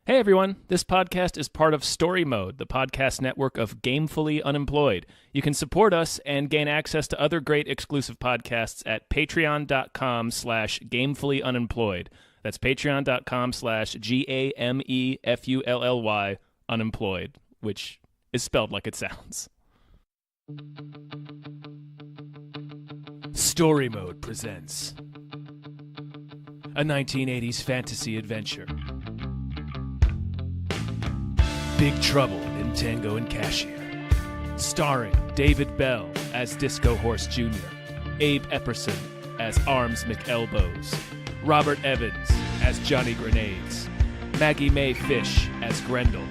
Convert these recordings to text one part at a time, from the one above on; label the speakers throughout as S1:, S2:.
S1: Hey everyone, this podcast is part of Story Mode, the podcast network of Gamefully Unemployed. You can support us and gain access to other great exclusive podcasts at patreon.com/gamefullyunemployed. That's patreon.com/GAMEFULLY unemployed, which is spelled like it sounds. Story Mode presents a 1980s fantasy adventure. Big Trouble in Tango and Cashia. Starring David Bell as Disco Horse Jr., Abe Epperson as Arms McElbows, Robert Evans as Johnny Grenades, Maggie Mae Fish as Grendel,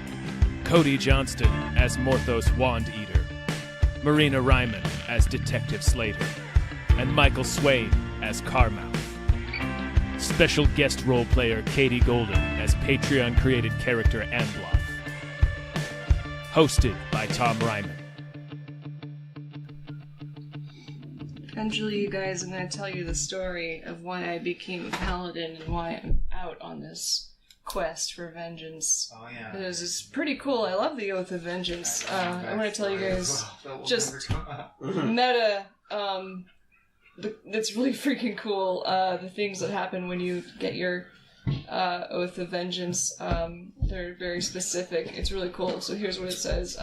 S1: Cody Johnston as Morthos Wand Eater, Marina Reimann as Detective Slater, and Michael Swaim as Carmouth. Special guest role player Katie Goldin as Patreon-created character Andloff. Hosted by Tom Reimann.
S2: Eventually, you guys, I'm going to tell you the story of why I became a paladin and why I'm out on this quest for vengeance.
S3: Oh, yeah.
S2: Because it's pretty cool. I love the Oath of Vengeance. I want to tell you guys just meta, that's really freaking cool. The things that happen when you get your Oath of Vengeance, they're very specific. It's really cool. So here's what it says.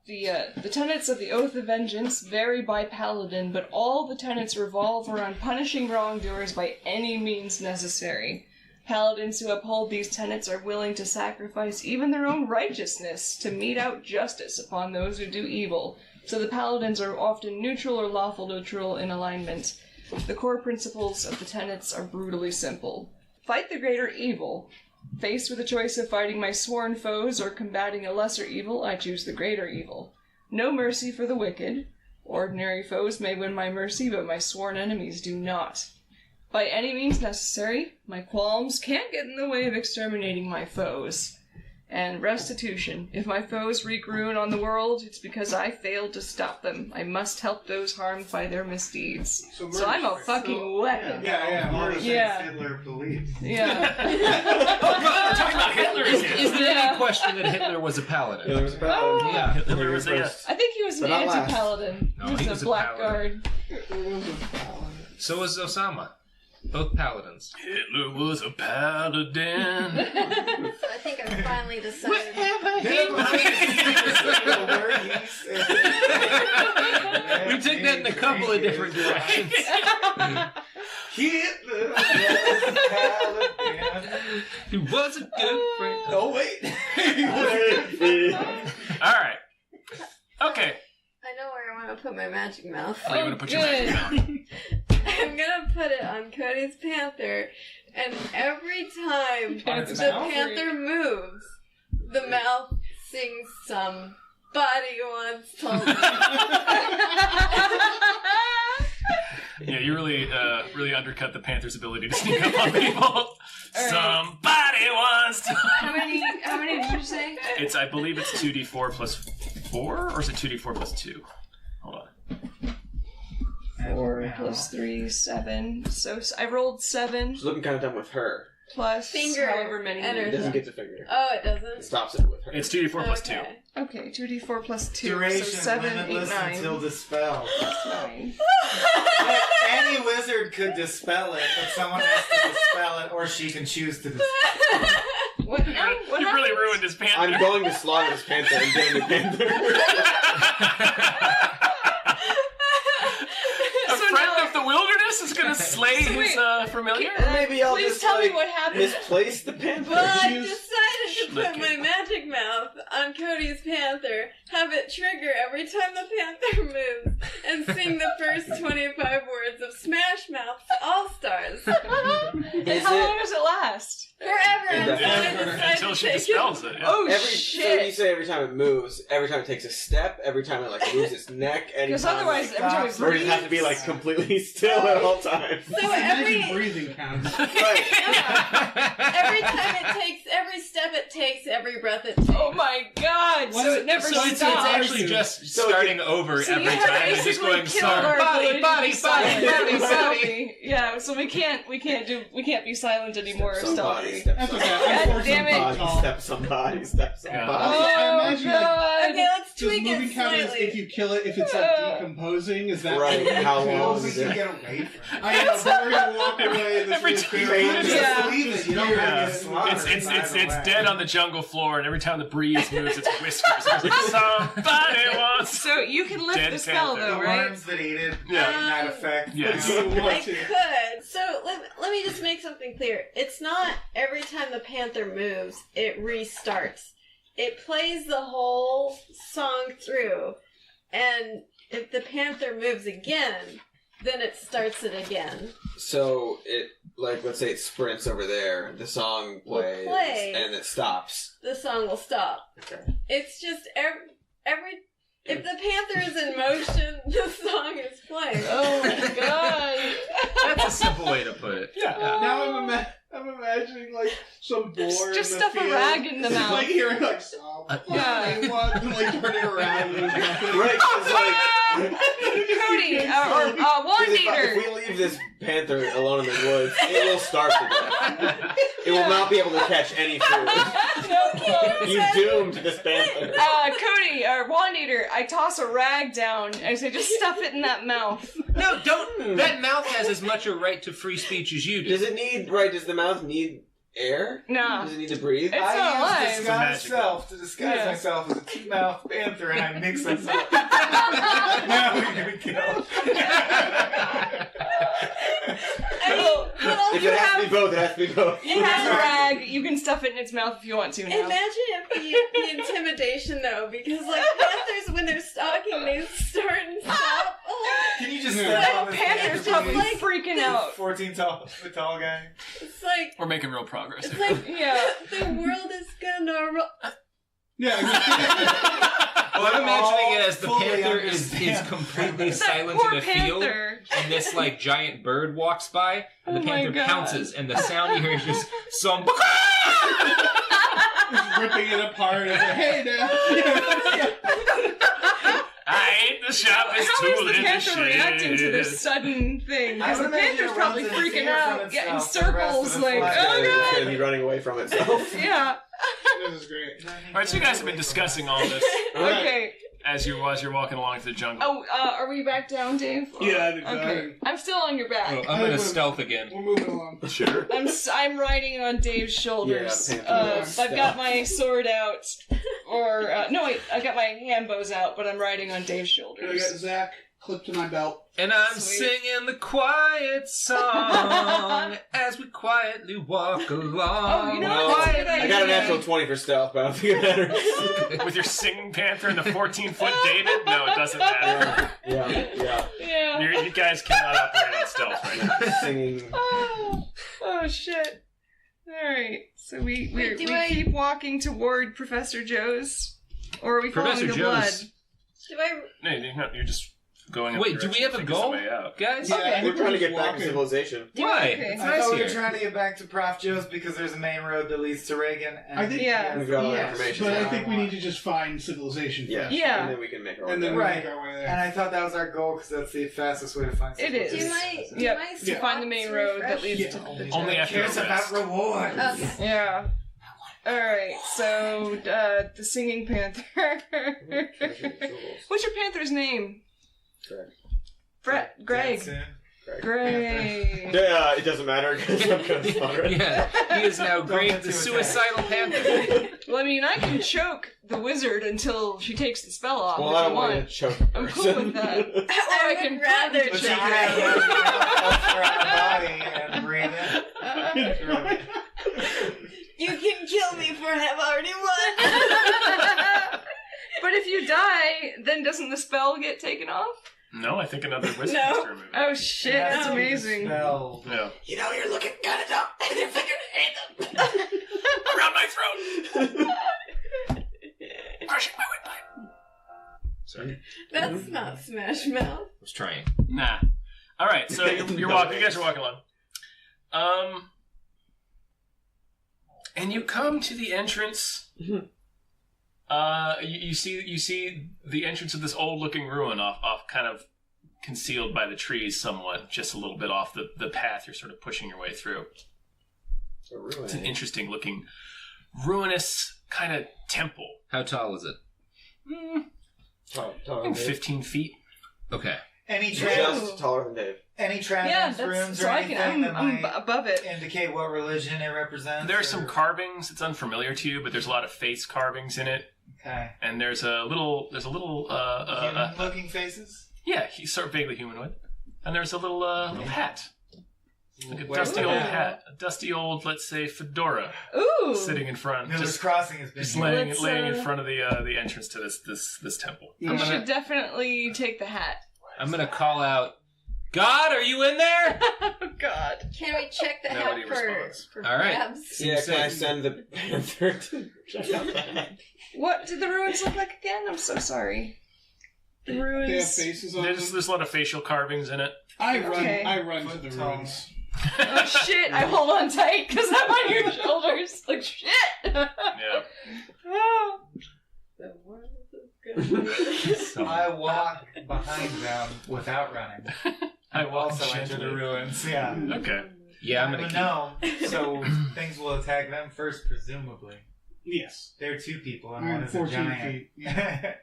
S2: The tenets of the Oath of Vengeance vary by paladin, but all the tenets revolve around punishing wrongdoers by any means necessary. Paladins who uphold these tenets are willing to sacrifice even their own righteousness to mete out justice upon those who do evil. So the paladins are often neutral or lawful neutral in alignment. The core principles of the tenets are brutally simple. Fight the greater evil. Faced with a choice of fighting my sworn foes or combating a lesser evil, I choose the greater evil. No mercy for the wicked. Ordinary foes may win my mercy, but my sworn enemies do not. By any means necessary, my qualms can't get in the way of exterminating my foes. And restitution. If my foes wreak ruin on the world, it's because I failed to stop them. I must help those harmed by their misdeeds. So I'm a fucking weapon.
S3: Yeah. Hitler believed.
S2: Yeah.
S4: We're talking about Hitler. Is there any question that Hitler was a paladin?
S3: Hitler was a paladin.
S4: Yeah,
S1: Hitler was
S2: I think he was an anti-paladin.
S4: No,
S2: he was a blackguard.
S4: So was Osama. Both paladins.
S1: Hitler was a paladin.
S5: So I think I finally decided.
S4: We took that in a couple of different directions.
S3: Hitler was a paladin.
S4: He was a good friend.
S3: Oh, wait.
S1: Alright. Okay.
S5: I know where I want to put my magic mouth.
S1: Where are you going to put your magic mouth?
S5: I'm gonna put it on Cody's panther, and every time the panther moves, the mouth sings "Somebody once told me."
S1: Yeah, you really undercut the Panther's ability to sneak up on people. Right. Somebody wants to.
S2: How many did you say?
S1: I believe it's 2d4 plus 4, or is it 2d4 plus 2? Hold on.
S2: 4 plus 3, 7. So I rolled 7.
S6: She's looking kind of done with her.
S2: Plus
S5: finger
S2: however many.
S6: It doesn't get to finger.
S5: Oh, it doesn't?
S6: It stops it with her.
S1: It's 2d4 plus 2.
S2: Okay, 2d4 plus 2.
S3: Duration,
S2: so 7, 8,
S3: limitless
S2: 9.
S3: until dispelled.
S2: Plus 9.
S3: Any wizard could dispel it, but someone has to dispel it, or she can choose to dispel it.
S2: What
S1: You really ruined his panther.
S6: I'm going to slaughter this panther and get a new panther.
S1: A friend of the wilderness is going to slay his familiar?
S6: Maybe I'll
S2: Please
S6: just
S2: tell me what happened.
S6: misplace the panther.
S5: Well, I
S6: Use-
S5: decided to put my magic mouth on Cody's panther, have it trigger every time the panther moves, and sing the first 25 words of Smash Mouth's All-Stars.
S2: And how long does it last?
S5: Forever
S1: Until she dispels it. Yeah.
S2: Oh,
S6: So you
S2: shit.
S6: say every time it moves, every time it takes a step, every time it moves its neck,
S2: Because
S6: anytime,
S2: otherwise, every time it
S6: or does it have to be like completely still at all times?
S5: So every
S3: breathing counts.
S6: Right.
S5: every time it takes every every step it takes, every breath it takes.
S2: Oh my god! So it never stops.
S4: It's actually just starting over
S2: So
S4: every
S2: you have
S4: time and just
S2: basically
S4: going,
S2: killed our
S4: sorry,
S2: ability to be silent.
S4: body.
S2: Yeah, so we can't be silent anymore.
S6: Somebody,
S2: Stop.
S6: step
S3: That's okay.
S6: somebody.
S2: God damn it.
S6: Step somebody, step somebody.
S2: Oh
S7: imagine,
S2: god!
S5: Okay, let's
S7: Does
S5: tweak
S7: moving
S5: it
S7: count as
S5: slightly.
S7: if you kill it, if it's like decomposing? Is that
S6: Right,
S7: what it
S6: how
S7: counts?
S6: long is
S3: We can
S6: it?
S3: get away from it.
S7: I know, but we're gonna walk away this
S4: Every
S7: way
S4: time-
S7: clear.
S2: Yeah.
S3: Leave it. You don't have to slaughter
S1: It's
S3: it either way.
S1: dead on the jungle floor, and every time the breeze moves, its whiskers. Somebody wants.
S2: So you can lift
S1: Dead
S2: the spell
S1: panther.
S3: The
S2: though, right?
S3: worms that eat it,
S1: Yeah.
S3: that effect.
S1: Yes.
S5: I could. So let me just make something clear. It's not every time the panther moves, it restarts. It plays the whole song through, and if the panther moves again, then it starts it again.
S6: So it, like, let's say it sprints over there, the song
S5: Will
S6: plays,
S5: play.
S6: and it stops.
S5: The song will stop.
S6: Okay.
S5: It's just every if the panther is in motion, the song is playing.
S2: Oh my god!
S4: That's a simple way to put it.
S1: Yeah.
S7: Now I'm imagining like some boar
S2: Just
S7: in the
S2: stuff a
S7: field.
S2: rag in the mouth.
S7: Like hearing like somebody wants and like turning around and there's nothing.
S6: Right, 'cause, like,
S2: Cody, or Wand
S6: if
S2: Eater.
S6: we leave this panther alone in the woods, it will starve to death. It will not be able to catch any food. You doomed this panther.
S2: Cody, or Wand Eater, I toss a rag down and I say, just stuff it in that mouth.
S4: No, don't. That mouth has as much a right to free speech as you do.
S6: Does the mouth need air?
S2: No.
S6: Does it need to breathe?
S2: It's not
S3: I
S2: alive.
S3: use disguise
S1: Magic.
S3: self to disguise
S2: Yeah.
S3: myself as a two-mouth panther, and I mix us up. Now we're gonna kill.
S5: I mean, but also
S6: If it has to be both, it has to be both.
S2: It has a rag. You can stuff it in its mouth if you want to now.
S5: imagine if the intimidation though, because like panthers when they're stalking, they start and stop.
S3: Can you just
S7: Yeah.
S3: step on this
S2: Panther's
S3: panther,
S2: probably
S3: please?
S2: freaking out.
S3: 14 foot tall guy.
S5: It's like
S1: We're making real progress
S5: it's
S1: here.
S5: like
S2: Yeah.
S5: the world is gonna roll.
S7: Yeah, I
S4: Well, I'm imagining it as the
S3: Fully
S4: panther is
S3: understand.
S4: completely
S2: That
S4: silent
S2: poor
S4: in a field,
S2: panther.
S4: and this like giant bird walks by, and the
S2: Oh my
S4: panther
S2: God.
S4: pounces, and the sound you hear is just some.
S7: just ripping it apart. It's like, hey now.
S1: I ain't the sharpest
S2: How is
S1: tool
S2: the
S1: in the
S2: panther reacting to
S1: shed.
S2: this sudden thing?
S3: I
S2: Because the
S3: would imagine
S2: panther's
S3: it
S2: probably
S3: runs in
S2: freaking
S3: fear from
S2: out. Yeah, in
S3: itself for the rest
S2: circles,
S3: of its
S2: like,
S3: life.
S2: oh
S6: It's
S2: god.
S6: going to be running away from itself.
S2: Yeah.
S7: This is great.
S1: All right, so you guys have been discussing all this
S2: Okay.
S1: as you're walking along through the jungle.
S2: Oh, are we back down, Dave?
S7: Yeah, I think so.
S2: Okay. I'm still on your back.
S4: Oh, I'm gonna stealth again.
S7: We're moving along.
S1: Sure.
S2: I'm riding on Dave's shoulders.
S6: Yeah, panther
S2: I've got my sword out, or no wait, I got my hand bows out, but I'm riding on Dave's
S7: I got
S2: shoulders.
S7: Zach clipped to my belt.
S4: And I'm
S2: Sweet.
S4: singing the quiet song as we quietly walk along.
S2: Oh, you know what? That's a good
S6: I got a
S2: idea.
S6: natural 20 for stealth, but I don't think it matters.
S1: With your singing panther and the 14-foot David? No, it doesn't matter.
S6: Yeah.
S2: Yeah.
S1: You guys cannot operate on stealth right now.
S6: Singing.
S2: Oh shit. Alright. So we
S5: Wait, do I-
S2: keep walking toward Professor Joe's? Or are we following
S4: Professor
S2: the
S4: Joe's.
S2: blood?
S5: Do I?
S1: No, you're just going in
S4: Wait,
S1: the
S4: do we
S1: direction
S4: have a
S1: that takes us
S4: goal,
S1: way out.
S4: guys?
S7: Yeah,
S2: Okay.
S7: I think
S6: We're trying to
S7: just
S6: get back to
S7: walking.
S6: civilization.
S4: Why?
S2: Okay.
S4: It's
S3: I
S4: nice
S3: thought we were
S4: here.
S3: trying to get back to Prof. Joe's because there's a main road that leads to Reagan. And
S7: I think-
S2: Yeah.
S6: We've got all that
S3: Yes,
S6: information.
S7: But I
S6: now.
S7: think we need to just find civilization
S6: Yeah.
S7: first.
S2: Yeah.
S6: And then we can make our way
S7: And then
S6: there.
S7: we
S3: Right.
S7: make our way
S3: And
S7: there.
S3: I thought that was our goal because that's the fastest way to find
S2: It is.
S5: Do
S3: civilization.
S5: my?
S2: Yep.
S5: Do my
S2: To
S5: slots
S2: find the main road that
S5: refresh?
S2: leads
S7: Yeah.
S2: to the
S1: Only
S2: jungle.
S1: after
S3: Cares
S1: the
S3: about
S1: rest.
S3: rewards.
S5: Okay.
S2: Yeah. Alright, so the singing panther. What's your panther's name? Greg.
S3: Soon.
S2: Greg.
S6: Yeah, it doesn't matter because I'm going to slaughter it.
S4: Yeah, he is now
S3: Don't
S4: Greg
S3: get
S4: the
S3: too
S4: suicidal panther.
S2: Well, I mean, I can choke the wizard until she takes the spell off
S6: Well,
S2: if
S6: I
S2: you
S6: don't want to
S2: want.
S6: choke
S2: I'm
S6: the
S2: cool
S6: person.
S2: with that. Or
S5: I
S2: can
S5: would rather
S2: threaten
S3: But
S2: to
S3: you
S2: choke.
S3: can have her body and breathe in.
S5: You can kill me for I've already won.
S2: But if you die, then doesn't the spell get taken off?
S1: No, I think another wizard
S5: No.
S1: has to remove it.
S2: Oh shit, that's amazing.
S3: Spell.
S1: Yeah.
S6: You know, you're looking kind of dumb. And you're figuring
S1: Around my throat! Crushing my windpipe.
S4: Sorry,
S5: That's not Smash Mouth.
S4: I was trying.
S1: Nah. Alright, so you're walking, you guys are walking along. And When you come to the entrance, you see the entrance of this old-looking ruin off kind of concealed by the trees somewhat, just a little bit off the path you're sort of pushing your way through. It's an interesting-looking, ruinous kind of temple.
S4: How tall is it?
S6: Tall
S1: 15 feet.
S4: Okay.
S3: Any
S6: just taller than Dave.
S3: Any trans runes or anything that
S2: I'm
S3: might
S2: above it.
S3: indicate what religion it represents?
S1: There are some carvings. It's unfamiliar to you, but there's a lot of face carvings in it.
S3: Okay.
S1: And there's a little
S3: human-looking faces?
S1: Yeah, he's sort of vaguely humanoid. And there's a little hat. Like a
S3: Where's
S1: dusty
S3: the
S1: old
S3: hat?
S1: hat. A dusty old, let's say, fedora.
S2: Ooh.
S1: Sitting in front.
S3: Miller's Crossing has been
S1: Just
S3: here.
S1: laying in front of the entrance to this temple.
S2: You should definitely take the hat.
S4: I'm gonna call out, God, are you in there?
S2: Oh, God.
S5: Can we check the
S1: Nobody
S5: hat
S1: responds.
S5: for
S4: All right.
S5: grabs?
S6: Yeah, can I send the panther to check out the hat?
S2: What did the ruins look like again? I'm so sorry. The ruins.
S7: They have faces on them.
S1: There's a lot of facial carvings in it.
S7: I
S2: Okay.
S7: run to the ruins.
S2: Oh shit! I hold on tight because I'm on your shoulders. Like shit.
S1: Yeah.
S2: Oh.
S5: The world is good.
S3: I walk behind them without running.
S1: I walk
S3: Also enter the
S1: gently.
S3: ruins. Yeah.
S1: Okay.
S4: Yeah, I'm
S3: I'm
S4: gonna
S3: a gnome, so things will attack them first, presumably.
S7: Yes.
S3: There are 2 people, and
S7: I'm
S3: one is a
S7: 14
S3: giant.
S7: feet. Yeah.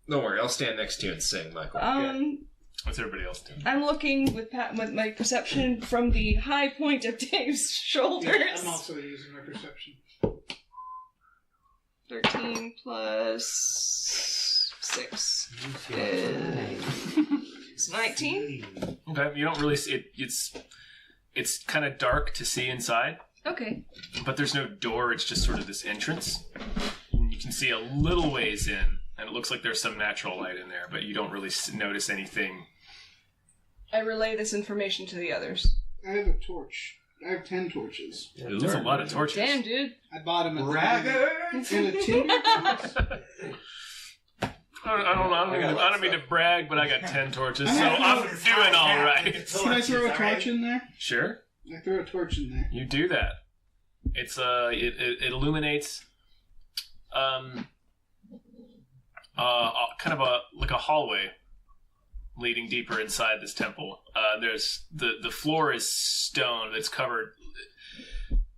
S4: Don't worry, I'll stand next to you and sing, Michael.
S1: What's everybody else doing?
S2: I'm looking with my perception from the high point of Dave's shoulders.
S7: Yeah, I'm also using my perception.
S2: 13 plus 6 is 19.
S1: Okay. You don't really see it. It's kind of dark to see inside,
S2: Okay.
S1: but there's no door. It's just sort of this entrance. And you can see a little ways in, and it looks like there's some natural light in there, but you don't really notice anything.
S2: I relay this information to the others.
S7: I have a torch. I have 10 torches.
S1: There's a lot of torches.
S2: Damn, dude.
S7: I bought them at
S3: Braggart!
S7: the in a tinder box.
S1: I don't mean to brag, but I got 10 torches, so I'm doing all right.
S7: Can I throw a torch in there?
S1: Sure,
S7: I throw a torch in there.
S1: you do that. It's it illuminates kind of like a hallway leading deeper inside this temple. There's the floor is stone that's covered.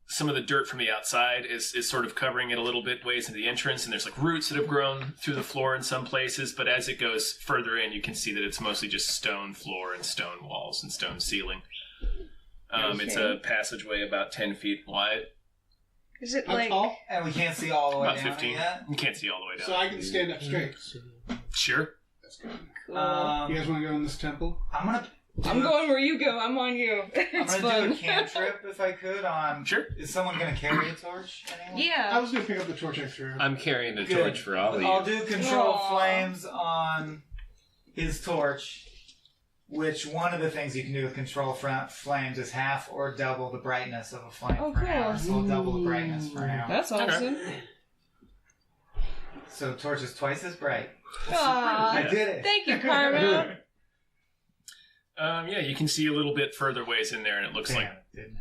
S1: Some of the dirt from the outside is sort of covering it a little bit ways into the entrance, and there's like roots that have grown through the floor in some places, but as it goes further in, you can see that it's mostly just stone floor and stone walls and stone ceiling. It's a passageway about 10 feet wide.
S2: Is it
S7: How
S2: like...
S7: tall?
S3: And we can't see all the way
S1: About
S3: down
S1: 15.
S3: yet.
S1: You can't see all the way down.
S7: So I can stand up straight.
S1: Sure.
S7: That's good.
S2: Cool.
S7: You guys want to go in this temple?
S2: I'm going where you go. I'm on you. It's
S3: I'm gonna do a
S2: fun.
S3: cantrip if I could on...
S1: Sure.
S3: Is someone gonna carry a torch? Anyone?
S7: I
S2: Yeah.
S7: was going to pick up the torch I threw.
S4: I'm carrying a
S3: Good.
S4: torch for all of you.
S3: I'll do control
S2: Aw.
S3: flames on his torch, which one of the things you can do with control flames is half or double the brightness of a flame
S2: Oh,
S3: for an
S2: cool.
S3: hour. So we'll double the brightness for an hour.
S2: That's awesome.
S3: So the torch is twice as bright.
S2: Aw,
S3: I did it.
S2: thank you, Carmel.
S1: Yeah, you can see a little bit further ways in there, and it looks
S3: Damn,
S1: like
S3: it didn't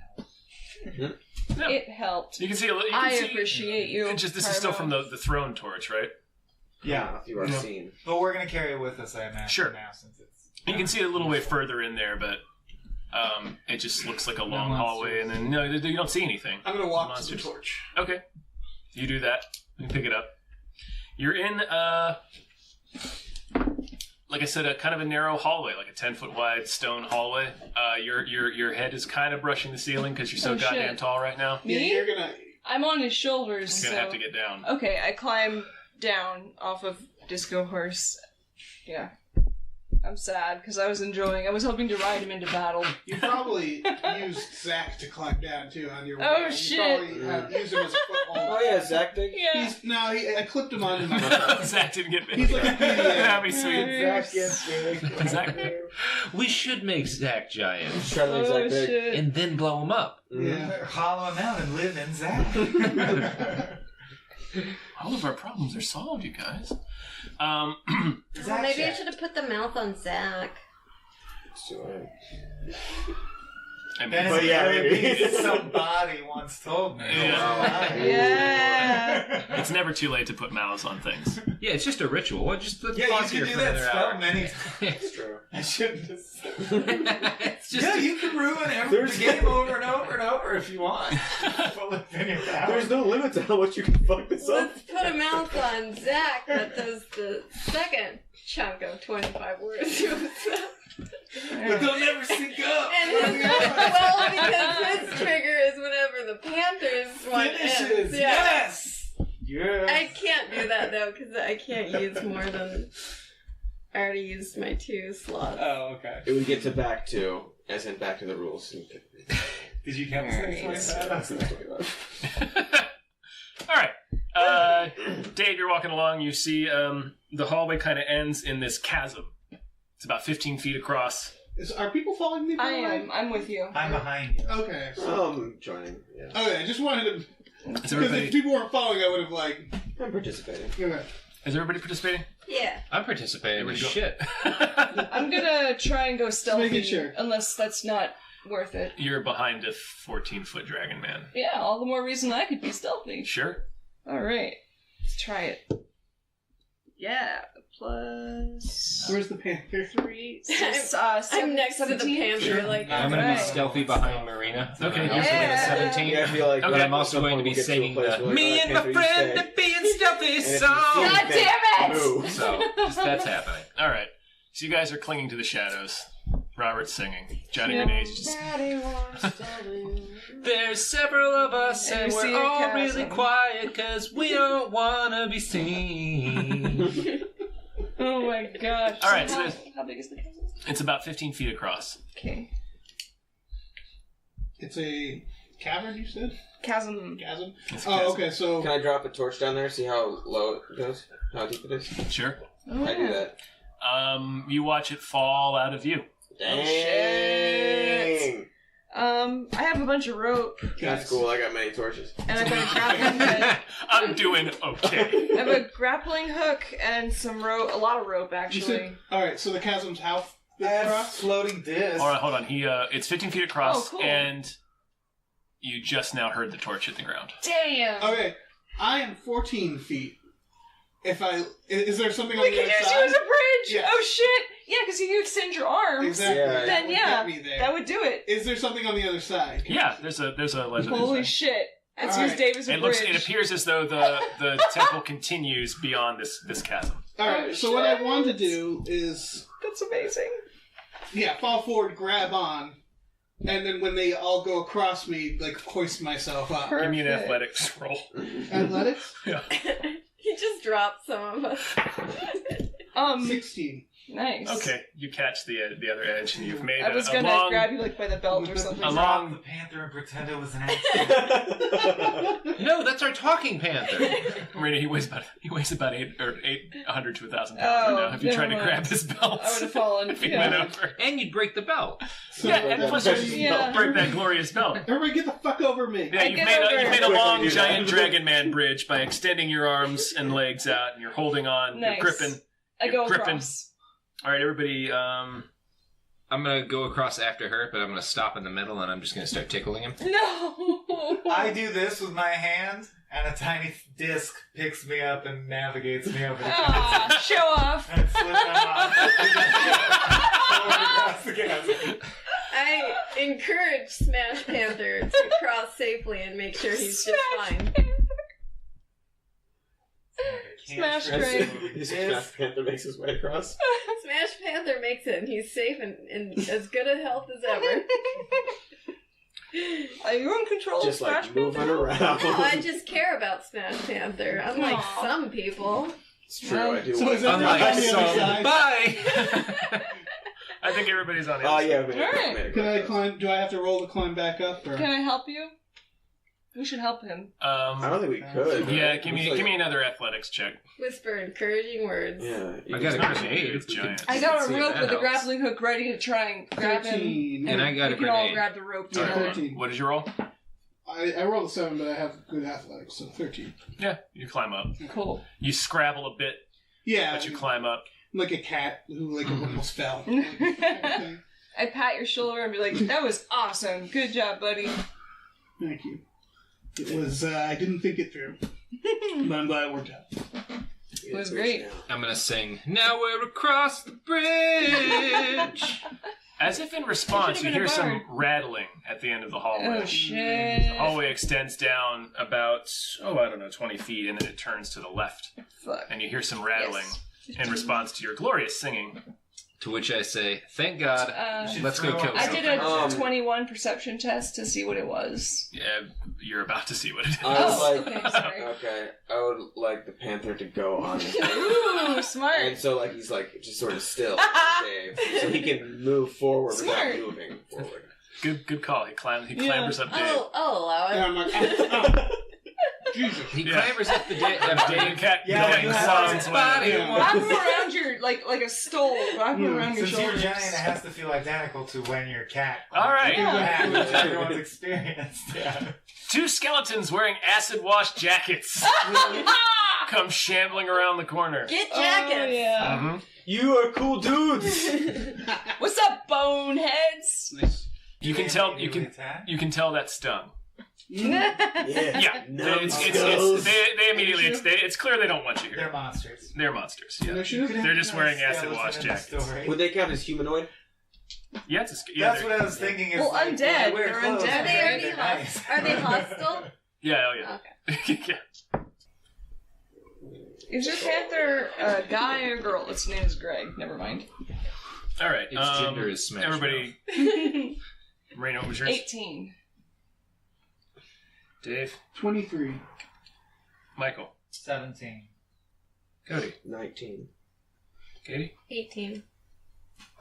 S3: help.
S1: no.
S2: It helped.
S1: You can see a little.
S2: I appreciate you.
S1: Just this is still from the throne torch, right?
S3: Yeah,
S6: You are seen.
S3: but we're gonna carry it with us, I imagine.
S1: Sure.
S3: Now, since it's
S1: You can see it a little way further in there, but it just looks like a long
S3: monsters.
S1: hallway, and then no, you don't see anything.
S7: I'm going to walk to
S1: Monsters.
S7: the torch.
S1: Okay, you do that. You can pick it up. You're in like I said, a kind of a narrow hallway, like a 10-foot wide stone hallway. Your head is kind of brushing the ceiling because you're so
S2: Oh,
S1: goddamn
S2: shit.
S1: tall right now.
S7: Yeah,
S2: Me?
S7: you're going to...
S2: I'm on his shoulders.
S1: You're gonna
S2: so...
S1: have to get down.
S2: Okay, I climb down off of Disco Horse. Yeah. I'm sad because I was hoping to ride him into battle.
S7: You probably used Zach to climb down, too, on your way.
S2: Oh,
S7: You
S2: shit.
S7: probably used him as a foothold.
S6: Oh yeah, Zach did.
S2: Yeah.
S7: I clipped him onto my phone.
S1: Zach didn't get big.
S7: He's like a PDA.
S1: That'd be sweet.
S6: Zach gets big.
S1: Zach.
S4: We should make Zach giant
S6: Try to make
S2: Oh,
S6: Zach big.
S2: shit.
S4: and then blow him up.
S7: Yeah.
S3: hollow him out and live in Zach.
S1: All of our problems are solved, you guys.
S3: Zach
S5: Well, maybe I
S3: check.
S5: should have put the mouth on Zach.
S6: So,
S3: But yeah, somebody once told me.
S1: Yeah. It's never too late to put mouths on things.
S4: Yeah, it's just a ritual. What? Just the
S3: you can do that spell many times.
S6: It's true.
S3: I shouldn't have said
S4: It's just
S3: you can ruin the game over and over and over if you want.
S6: There's no limit to how much you can fuck this up.
S5: Let's put a mouth on Zach that does the second chunk of 25 words.
S3: But they'll never sync up.
S5: And well, because his trigger is whenever the Panthers one ends. Yeah.
S3: Yes.
S5: I can't do that though because I can't use more than. I already used my 2 slots.
S3: Oh, okay.
S6: It would get to back 2, as in back to the rules.
S3: Did you count the
S1: All right. Dave, you're walking along. You see the hallway kind of ends in this chasm. It's about 15 feet across.
S7: Are people following me?
S2: I am. I'm with you.
S3: I'm behind you.
S7: Okay.
S6: Joining. Yeah.
S7: Okay, I just wanted to... Because if people weren't following, I would have,
S6: I'm participating.
S7: Okay.
S1: Is everybody participating?
S5: Yeah.
S4: I'm participating with shit.
S2: I'm gonna try and go stealthy,
S7: making sure.
S2: unless that's not worth it.
S1: You're behind a 14-foot dragon man.
S2: Yeah, all the more reason I could be stealthy.
S1: Sure.
S2: All right, let's try it. Yeah, plus.
S7: Where's the Panther?
S2: 3.
S5: I'm next to the
S2: 17?
S5: Panther.
S4: I'm going to be stealthy behind Marina.
S1: Okay.
S4: I'm also getting a 17.
S6: Yeah, I feel like.
S4: But I'm also going to be singing the "Me and my friend are being stealthy" song.
S2: God damn it!
S4: So that's happening.
S1: All right. So you guys are clinging to the shadows. Robert's singing. Johnny Renee's just...
S4: There's several of us and
S2: you see
S4: we're
S2: a
S4: all
S2: chasm.
S4: really quiet because we don't want to be seen.
S2: Oh my gosh.
S1: All right,
S2: So
S1: so
S2: how big is the chasm?
S1: it's about 15 feet across.
S2: Okay.
S7: It's a cavern, you said?
S2: Chasm.
S7: Chasm?
S1: It's a
S7: Oh,
S1: chasm.
S7: okay, so...
S6: Can I drop a torch down there, see how low it goes? How deep it is?
S1: Sure.
S2: Oh,
S6: I do that.
S1: You watch it fall out of view.
S6: Dang!
S2: shit. I have a bunch of rope,
S6: That's cool, I got many torches.
S2: and I've got a grappling hook.
S1: I'm doing okay.
S2: I have a grappling hook and some rope, a lot of rope
S7: You
S2: actually.
S7: said, alright, so the chasm's how big
S3: I have
S7: across?
S3: floating disc.
S1: All right, hold on. It's 15 feet across,
S2: Oh, cool.
S1: and you just now heard the torch hit the ground.
S2: Damn.
S7: Okay, I am 14 feet. Is there something on
S2: We
S7: the
S2: can
S7: other
S2: use
S7: side?
S2: you as a bridge.
S7: Yeah.
S2: Oh shit. Yeah, because if you extend your arms,
S7: Exactly.
S6: Yeah.
S7: That
S2: then
S7: would
S2: yeah,
S7: get me there.
S2: that would do it.
S7: Is there something on the other side?
S1: Yeah, there's a ledge.
S2: Holy shit. Let's
S7: All
S2: use
S7: right.
S2: Dave as a bridge.
S1: It appears as though the temple continues beyond this chasm.
S7: Alright,
S2: Oh,
S7: so what I
S2: shit.
S7: want to do is,
S2: That's amazing.
S7: fall forward, grab on, and then when they all go across me, hoist myself up.
S1: Give me an
S2: Perfect.
S1: athletics roll.
S7: Athletics?
S1: Yeah.
S5: He just dropped some of us.
S7: 16.
S2: Nice.
S1: Okay, you catch the other edge, and you've made
S2: I was
S1: a
S2: gonna
S1: long...
S2: grab you by the belt or something.
S3: Drop the panther and pretend it was an accident.
S4: No, that's our talking panther.
S1: Marina, he weighs about 800 to 1,000 pounds
S2: Oh,
S1: right now. If you tried to
S2: never
S1: grab his belt,
S2: I would have fallen.
S1: if he
S2: Yeah.
S1: went over.
S4: And you'd break the belt.
S7: So,
S1: Yeah, and plus
S2: Yeah.
S1: break that glorious belt.
S7: everybody get the fuck over me.
S1: Yeah,
S2: I
S1: you've
S2: get
S1: made
S2: over
S1: a
S2: it.
S1: long
S6: Quickly do
S1: giant
S6: that.
S1: dragon man bridge by extending your arms and legs out, and you're holding on,
S2: Nice.
S1: you're gripping.
S2: I go
S1: Gripping.
S2: across.
S1: All right, everybody.
S4: I'm going to go across after her, but I'm going to stop in the middle and I'm just going to start tickling him.
S2: No.
S3: I do this with my hand, and a tiny disc picks me up and navigates me over the chasm.
S2: Aw, show off.
S3: And flip them off. Forward across the chasm.
S5: I encourage Smash Panther to cross safely and make sure he's just fine.
S2: Smash
S3: Can't
S2: train.
S3: stress it.
S6: This Smash Panther makes his way across.
S5: Smash Panther makes it and he's safe and in as good a health as ever.
S2: Are you in control
S6: Just
S2: of Smash
S6: like moving
S2: Panther?
S6: around.
S5: No, I just care about Smash Panther. Unlike
S2: Aw.
S5: some people.
S6: It's true, I do.
S7: So is that
S4: Unlike
S7: on the other
S4: some.
S7: side?
S4: Bye!
S1: I think everybody's on the
S6: Oh,
S1: other
S6: yeah.
S1: side.
S2: Alright.
S7: Can I climb? Do I have to roll to climb back up? Or?
S2: Can I help you? We should help him.
S6: I don't think we could.
S1: Yeah,
S6: right?
S1: give
S6: It's
S1: me another athletics check.
S5: Whisper encouraging words.
S6: Yeah.
S4: I got a
S1: not
S4: grenade.
S1: It's giant.
S2: I got a
S4: See,
S2: rope
S4: that
S2: with a
S4: helps.
S2: grappling hook ready to try and grab him.
S7: 13.
S4: And I got a
S2: we can all
S4: grenade.
S2: grab the rope
S1: All right,
S2: together.
S7: 13.
S1: what did you roll?
S7: I rolled a 7, but I have good athletics, so 13.
S1: Yeah, you climb up.
S2: Cool.
S1: You scrabble a bit,
S7: Yeah,
S1: but you climb up.
S7: like a cat who almost fell.
S2: I I pat your shoulder and be like, "That was awesome. Good job, buddy."
S7: Thank you. It was, I didn't think it through. But I'm glad it worked out.
S2: It was great.
S4: I'm gonna sing, "Now we're across the bridge."
S1: As if in response, you
S2: been a
S1: hear some
S2: bard.
S1: rattling at the end of the hallway.
S2: Oh shit!
S1: The hallway extends down about, 20 feet, and then it turns to the left.
S2: Fuck.
S1: And you hear some rattling
S2: Yes.
S1: in response to your glorious singing.
S4: To which I say, "Thank God, let's go kill
S2: I
S4: something."
S2: did a 21 perception test to see what it was.
S1: Yeah, you're about to see what it is.
S6: I would like.
S2: Okay, sorry.
S6: Okay, I would like the panther to go on his
S2: Ooh, smart.
S6: and so he's just sort of still, Dave, so he can move forward
S2: Smart.
S6: without moving forward.
S1: Good call. He clambers up Dave.
S5: I'll allow it.
S7: And I'm like, Jesus.
S4: He
S1: Yeah.
S4: clambers up the Dave.
S1: Dave
S3: Yeah, you have
S1: songs
S3: to-
S1: body.
S2: Wrap him around your like a stole. Wrap him around your
S3: Since you're
S2: shoulders.
S3: Jenny, it has to feel identical to when your cat.
S1: All right.
S3: Yeah. Which everyone's experienced. Yeah.
S1: Two skeletons wearing acid wash jackets come shambling around the corner.
S5: Get
S2: Oh,
S5: jackets.
S2: yeah.
S1: Mhm.
S6: You are cool dudes.
S2: What's up, boneheads?
S7: Nice.
S1: You can tell. You can tell that stung.
S6: Yeah.
S1: Yeah,
S6: No,
S1: they immediately. It's clear they don't want you
S3: They're
S1: here.
S3: monsters.
S1: They're monsters. Yeah,
S7: Initiative?
S1: They're just wearing acid
S3: Skeleton
S1: wash
S3: in the
S1: jackets.
S3: story.
S6: Would they count as humanoid?
S1: Yeah, yeah.
S3: That's what I was thinking. Is
S2: Well,
S3: like,
S2: undead.
S3: when I wear
S2: They're
S3: clothes,
S2: undead.
S5: Are they already
S3: they're
S5: hostile?
S3: nice.
S5: Are they hostile?
S1: Yeah, oh yeah. yeah.
S2: Is your panther a guy or girl? Its name is Greg. Never mind.
S1: All right.
S4: Its gender is Smash
S1: Everybody. Marina, what was yours?
S2: 18.
S1: Dave,
S7: 23.
S1: Michael,
S3: 17.
S1: Cody,
S6: 19.
S1: Katie,
S5: 18.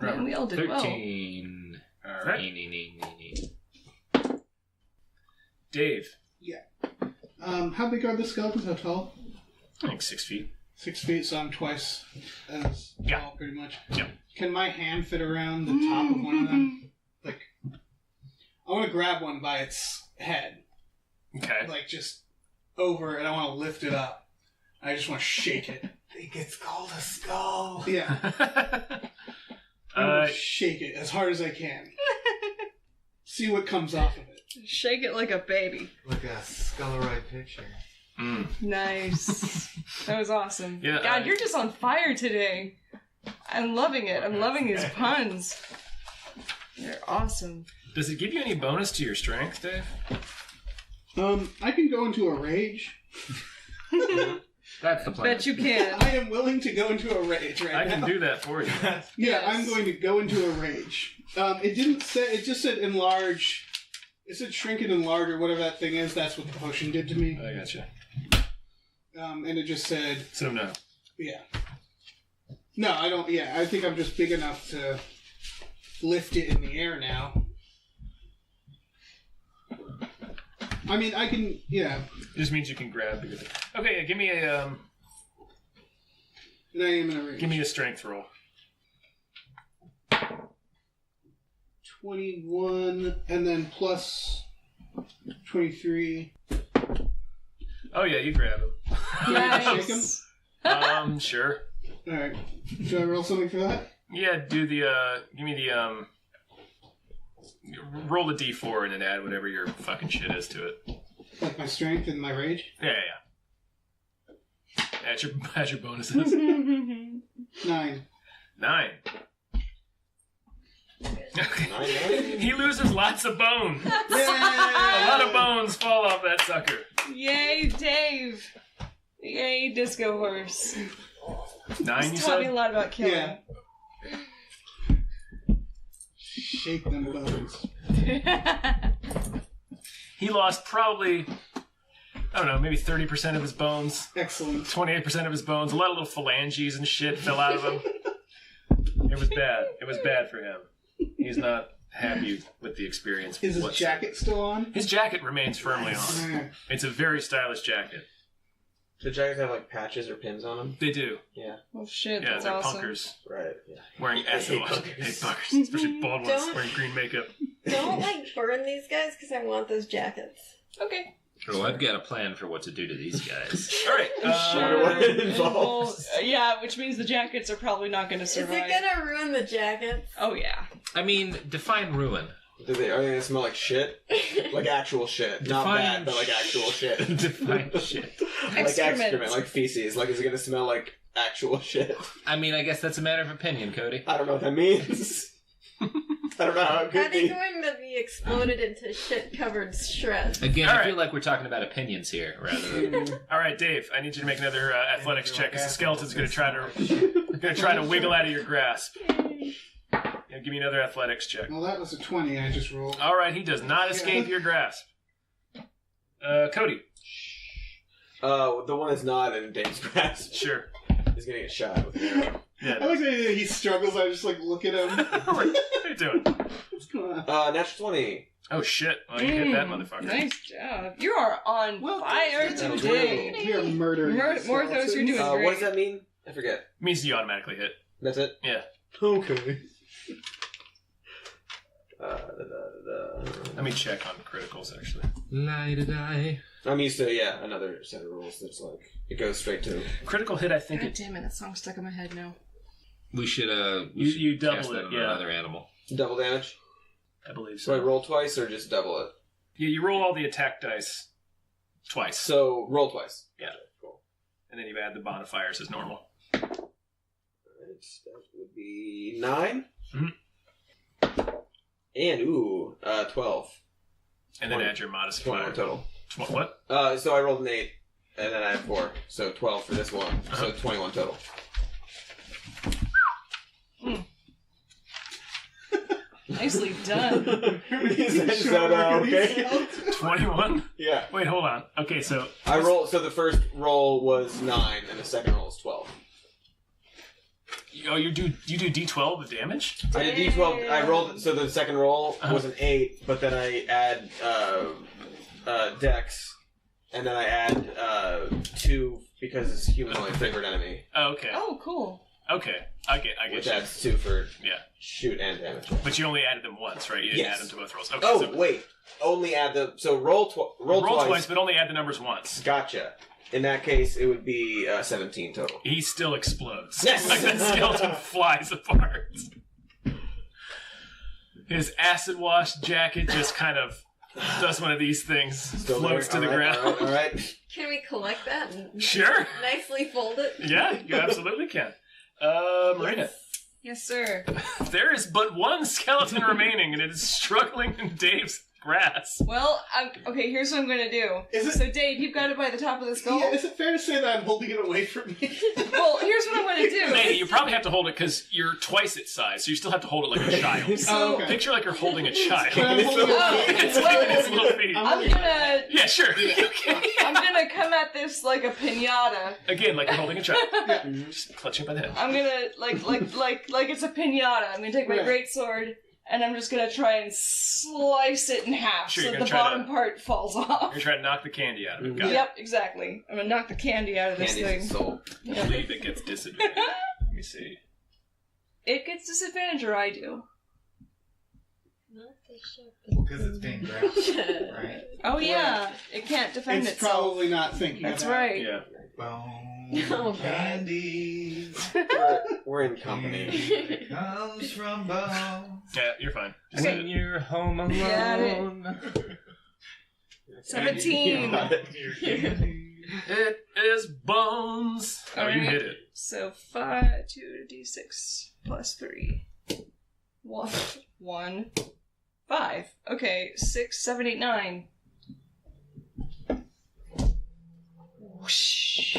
S2: Man, we all did well.
S4: 13.
S1: All right.
S4: Nee.
S1: Dave,
S7: How big are the skeletons? How tall?
S1: I think 6 feet.
S7: 6 feet, so I'm twice as
S1: Yeah.
S7: tall, pretty much.
S1: Yeah.
S7: Can my hand fit around the top of one of them? Like, I want to grab one by its head,
S1: Okay.
S7: like just over, and I want to lift it up. I just want to shake it.
S3: I think it's called a skull.
S7: Yeah, I want to shake it as hard as I can. See what comes off of it.
S2: Shake it like a baby.
S3: Like a Skullroid picture.
S2: Nice. That was awesome.
S1: Yeah,
S2: God, you're just on fire today. I'm loving it. I'm loving these puns. They're awesome.
S1: Does it give you any bonus to your strength, Dave?
S7: I can go into a rage.
S4: That's the plan.
S2: Bet you can.
S7: I am willing to go into a rage right
S1: I
S7: now.
S1: can do that for you.
S7: Yeah,
S2: Yes.
S7: I'm going to go into a rage. It didn't say. It just said enlarge. It said shrink and enlarge or whatever that thing is. That's what the potion did to me.
S1: I gotcha.
S7: And it just said,
S1: So no.
S7: yeah. No, I don't. Yeah, I think I'm just big enough to lift it in the air now. I mean, I can. Yeah,
S1: It just means you can grab. Okay, yeah, give me a
S7: and I am in a rage.
S1: give me a strength roll.
S7: 21, and then plus 23.
S1: Oh yeah, you grab him.
S7: Shake him?
S2: Nice.
S1: Sure.
S7: All right. Should I roll something for that?
S1: Yeah, do the give me the roll the d4 and then add whatever your fucking shit is to it.
S7: Like my strength and my rage?
S1: Yeah. Add your bonuses.
S7: 9.
S1: 9. Okay. He loses lots of bone. A lot of bones fall off that sucker.
S2: Yay, Dave. Yay, Disco Horse.
S1: 9, you
S2: He's taught me a
S1: said?
S2: lot about killing.
S7: Yeah. Shake them bones.
S1: He lost probably, I don't know, maybe 30% of his bones,
S7: Excellent.
S1: 28% of his bones. A lot of little phalanges and shit fell out of him. It was bad. It was bad for him. He's not happy with the experience.
S7: Is his
S1: whatsoever.
S7: jacket still on?
S1: His jacket remains firmly on.
S7: Alright.
S1: It's a very stylish jacket.
S6: Do jackets have like patches or pins on them?
S1: They do.
S6: Yeah.
S2: Oh shit,
S1: Yeah,
S2: that's
S1: they're
S2: awesome.
S1: punkers
S6: Right. Yeah.
S1: wearing acid wash.
S6: Punkers.
S1: Hey, punkers. Especially bald ones
S5: Don't-
S1: wearing green makeup.
S5: Don't burn these guys because I want those jackets.
S2: Okay.
S4: Oh, I've got a plan for what to do to these guys.
S1: All right.
S6: Wonder what it involves.
S2: Yeah, which means the jackets are probably not going to
S5: Is
S2: survive.
S5: it gonna ruin the jackets?
S2: Oh yeah.
S4: I mean, define ruin.
S6: Are they gonna smell like shit? Like actual shit. Not bad, but like actual shit.
S4: Define shit.
S6: Like excrement, like feces. Like, is it gonna smell like actual shit?
S4: I mean, I guess that's a matter of opinion, Cody.
S6: I don't know what that means. I don't know how it could
S5: Are they
S6: be.
S5: going to be exploded into shit-covered shreds?
S4: Again,
S1: All
S4: I
S1: right.
S4: feel like we're talking about opinions here, rather than...
S1: All right, Dave. I need you to make another athletics check because the skeleton's going to try to wiggle out of your grasp. Yeah, give me another athletics check.
S7: Well, that was a 20 I just rolled.
S1: All right, he does not escape your grasp. Cody.
S6: The one that's not in Dave's grasp
S1: Sure.
S6: is gonna get shot with an arrow.
S7: I
S1: Yeah.
S7: like that he struggles. I just like look at him.
S1: What are you doing?
S7: What's going on?
S6: Natural 20.
S1: Oh shit! Well, you hit that motherfucker.
S2: Nice job. You are on fire
S6: That'll
S2: today.
S7: We are murdering.
S2: Morthos, you're doing great.
S6: What does that mean? I forget.
S1: It means you automatically hit.
S6: That's it?
S1: Yeah.
S6: Okay.
S1: Let me check on criticals actually.
S4: Lie-da-die.
S6: I'm used to, another set of rules that's like, it goes straight to...
S1: Critical hit. I think
S2: God
S1: it.
S2: damn it, that song's stuck in my head now.
S4: We should,
S1: You double
S4: cast
S1: it,
S4: that on
S1: yeah.
S4: another animal.
S6: Double damage?
S1: I believe
S6: So I
S1: so.
S6: roll twice or just double it?
S1: Yeah, you roll all the attack dice twice,
S6: So, roll twice.
S1: Yeah.
S6: Cool.
S1: and then you add the modifiers as normal.
S6: Alright, that would be 9.
S1: Mhm.
S6: And, 12.
S1: And then
S6: 20.
S1: add your modifier.
S6: 21 total.
S1: What?
S6: So I rolled an 8, and then I have 4. So 12 for this one. So 21 total.
S2: Nicely done.
S6: Is that okay?
S1: 21?
S6: Yeah.
S1: Wait, hold on. Okay, so
S6: I roll. So the first roll was 9, and the second roll was 12.
S1: you do D12 of damage?
S6: I did D12. I rolled. So the second roll was an 8, but then I add Dex, and then I add 2 because it's humanoid favorite enemy,
S1: Oh, okay.
S2: Oh, cool.
S1: Okay. I get
S6: which
S1: you.
S6: adds 2 for
S1: Yeah.
S6: shoot and damage.
S1: But you only added them once, right? You didn't
S6: Yes.
S1: add them to both rolls. Okay,
S6: Oh
S1: so
S6: wait, only add the roll
S1: roll
S6: twice.
S1: twice, but only add the numbers once.
S6: Gotcha. In that case, it would be 17 total.
S1: He still explodes.
S6: Yes!
S1: Like that skeleton flies apart. His acid wash jacket just kind of does one of these things,
S6: Still
S1: floats to
S6: there?
S1: the
S6: All right,
S1: ground.
S6: All right.
S5: Can we collect that and
S1: Sure.
S5: nicely fold it?
S1: Yeah, you absolutely can. Marina.
S2: Yes, sir.
S1: There is but one skeleton remaining, and it is struggling in Dave's grass.
S2: Well, okay, here's what I'm going to do.
S7: Is it-
S2: So, Dave, you've got it by the top of the skull?
S7: Yeah, is it fair to say that I'm holding it away from me?
S2: Well, here's what I'm going to do.
S1: Hey, you probably have to hold it because you're twice its size, so you still have to hold it like a child.
S2: So,
S7: okay.
S1: Picture like you're holding a
S7: But
S1: child.
S7: I'm holding it
S1: It's giving its little feet.
S2: I'm gonna...
S1: Yeah, sure. Okay.
S2: I'm gonna come at this like a pinata.
S1: Again, like you're holding a child. Just clutching by the head.
S2: I'm gonna like it's a pinata. I'm gonna take my
S7: Right.
S2: great sword and I'm just gonna try and slice it in half
S1: Sure,
S2: so
S1: you're
S2: that the
S1: gonna try
S2: bottom
S1: to-
S2: part falls off.
S1: You're trying to knock the candy out of it. Got it.
S2: Yep, exactly. I'm gonna knock the candy out of this
S6: Candy's
S2: thing.
S6: soul.
S1: I believe it gets disadvantage. Let me see.
S2: It gets disadvantage, or I do.
S3: Because it's being grabbed, right?
S2: Oh yeah, it can't defend
S7: It's
S2: itself.
S7: probably not thinking
S2: That's
S7: of that.
S2: right.
S1: Yeah.
S3: Bone
S5: Oh, God.
S3: candies
S6: We're in company.
S3: comes from bone.
S1: Yeah, you're fine. Just
S2: Okay.
S1: hit
S4: When
S1: it.
S4: you're home
S2: Got it.
S4: alone.
S2: 17.
S1: It is bones. Oh, you
S2: Alright.
S1: hit it.
S2: So 2d6 plus 3. 1. 5. Okay, 6, 7, 8, 9. Whoosh.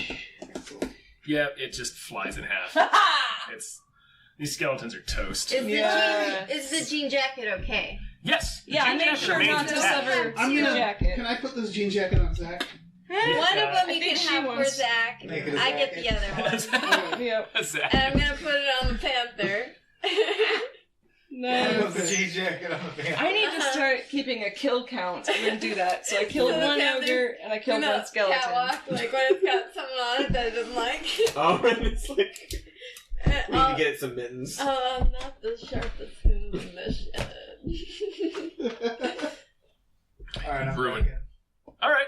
S1: Yeah, it just flies in half. It's these skeletons are toast.
S5: Is the jean jacket okay?
S1: Yes. the
S2: Yeah, I
S1: jean
S2: made
S1: jacket
S2: sure
S1: remains
S2: not to
S1: intact.
S2: sever
S7: I'm
S2: your
S7: gonna.
S2: jacket.
S7: Can I put this jean jacket on Zach?
S1: Yeah.
S5: One of them
S2: I
S5: you
S2: think
S5: can
S2: she
S5: have for
S2: wants-
S5: Zach.
S3: Make it a
S5: I get the
S3: jacket.
S5: other one.
S2: Yep.
S1: Zach.
S5: And I'm gonna put it on the panther.
S3: Put the
S2: Nice.
S3: G jacket on the pants.
S2: I need to start keeping a kill count. I'm gonna do that. So I killed
S5: So the
S2: one
S5: panther-
S2: ogre and I killed
S5: No,
S2: one skeleton.
S5: Catwalk, like when it's got something on it that it doesn't like.
S6: Oh, and it's like we need to
S5: Um,
S6: get it some mittens.
S5: not the sharpest spoon in the shed.
S3: Alright, I'm
S1: Ruined.
S3: back
S1: All right.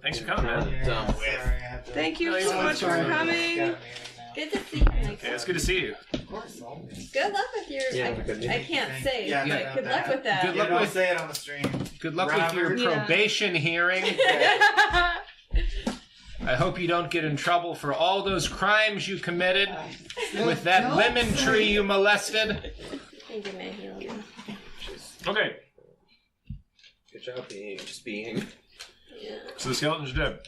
S1: Thanks for coming,
S3: in.
S1: man.
S3: Yeah,
S6: Dumb
S3: sorry, I had to-
S2: Thank you
S1: No,
S2: so
S1: you're
S2: much for
S7: fine.
S2: coming.
S3: Got a meeting now.
S5: Good to see you.
S1: Okay, it's good to see you.
S6: Of course, always.
S5: Good luck with your...
S6: Yeah,
S5: I can't say,
S3: Yeah,
S5: but good luck with that.
S4: Good luck
S3: Don't
S4: with-
S3: say it on the stream.
S4: Good luck with your
S2: Yeah.
S4: probation hearing. I hope you don't get in trouble for all those crimes you committed with that lemon tree you molested.
S5: Thank you, Maggie.
S1: Okay,
S6: Good job being.
S5: Yeah.
S1: so the skeleton's dead.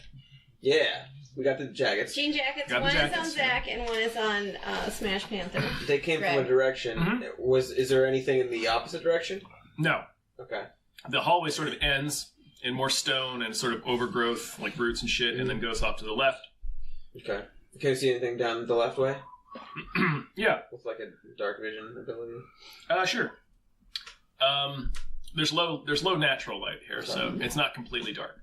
S6: Yeah, we got the jackets.
S5: Jean jackets,
S1: Got the
S5: one is on
S1: jackets.
S5: Zach and one is on Smash Panther.
S6: They came from a
S5: Right.
S6: direction.
S1: Mhm.
S6: Is there anything in the opposite direction?
S1: No,
S6: Okay.
S1: the hallway sort of ends in more stone and sort of overgrowth, like roots and shit, and then goes off to the left.
S6: Okay. Can you see anything down the left way?
S1: Yeah,
S6: With like a dark vision ability?
S1: sure. There's low natural light here, so it's not completely dark.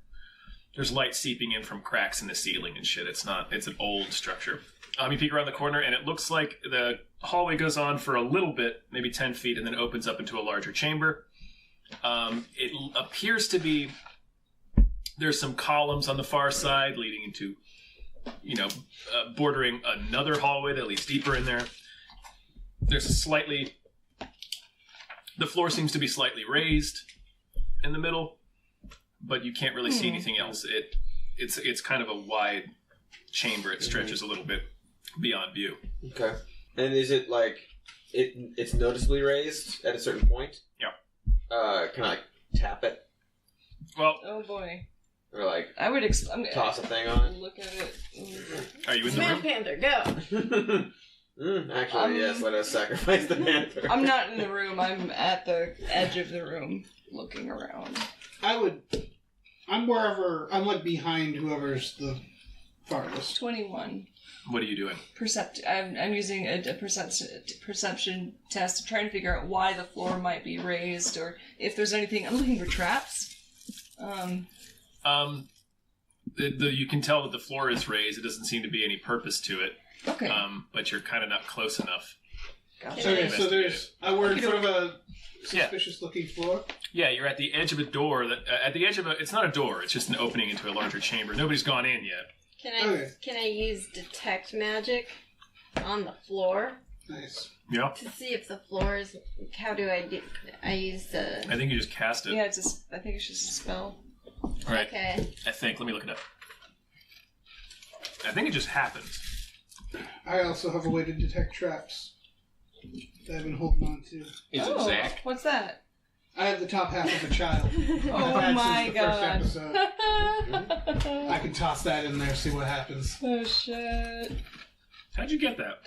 S1: There's light seeping in from cracks in the ceiling and shit. It's an old structure. You peek around the corner, and it looks like the hallway goes on for a little bit, maybe 10 feet, and then opens up into a larger chamber. It appears to be... There's some columns on the far side leading into, bordering another hallway that leads deeper in there. There's a slightly... The floor seems to be slightly raised in the middle, but you can't really see anything else. It's kind of a wide chamber. It stretches a little bit beyond view.
S6: Okay. And is it like... It's noticeably raised at a certain point?
S1: Yeah.
S6: Can I tap it?
S1: Well,
S2: Oh boy.
S6: Or like
S2: I would
S6: toss a thing on it?
S2: look at it.
S1: are you in the
S5: Smash
S1: room?
S5: Panther, go!
S6: Actually, yes, let us sacrifice the panther.
S2: I'm not in the room. I'm at the edge of the room, looking around.
S7: I'm wherever. I'm like behind whoever's the farthest.
S2: 21.
S1: What are you doing?
S2: I'm using a perception test, trying to figure out why the floor might be raised, or if there's anything. I'm looking for traps.
S1: You can tell that the floor is raised. It doesn't seem to be any purpose to it.
S2: Okay.
S1: But you're kind of not close enough.
S2: Gotcha.
S7: Okay, so we're in front of a
S1: Yeah.
S7: suspicious-looking floor.
S1: Yeah, you're at the edge of a door. It's not a door. It's just an opening into a larger chamber. Nobody's gone in yet.
S5: Can I use detect magic on the floor
S7: Nice.
S1: Yeah.
S5: to see if the floor is... How do I do... I use the...
S1: I think you just cast it.
S2: Yeah, I think it's just a spell.
S1: Right.
S5: Okay.
S1: Let me look it up. I think it just happens.
S7: I also have a way to detect traps that I've been holding on to.
S4: Is it Zach?
S2: What's that?
S7: I have the top half of a child.
S2: Oh
S7: I've had
S2: my
S7: since
S2: god.
S7: the first episode. I can toss that in there, see what happens.
S2: Oh shit.
S1: How'd you get that?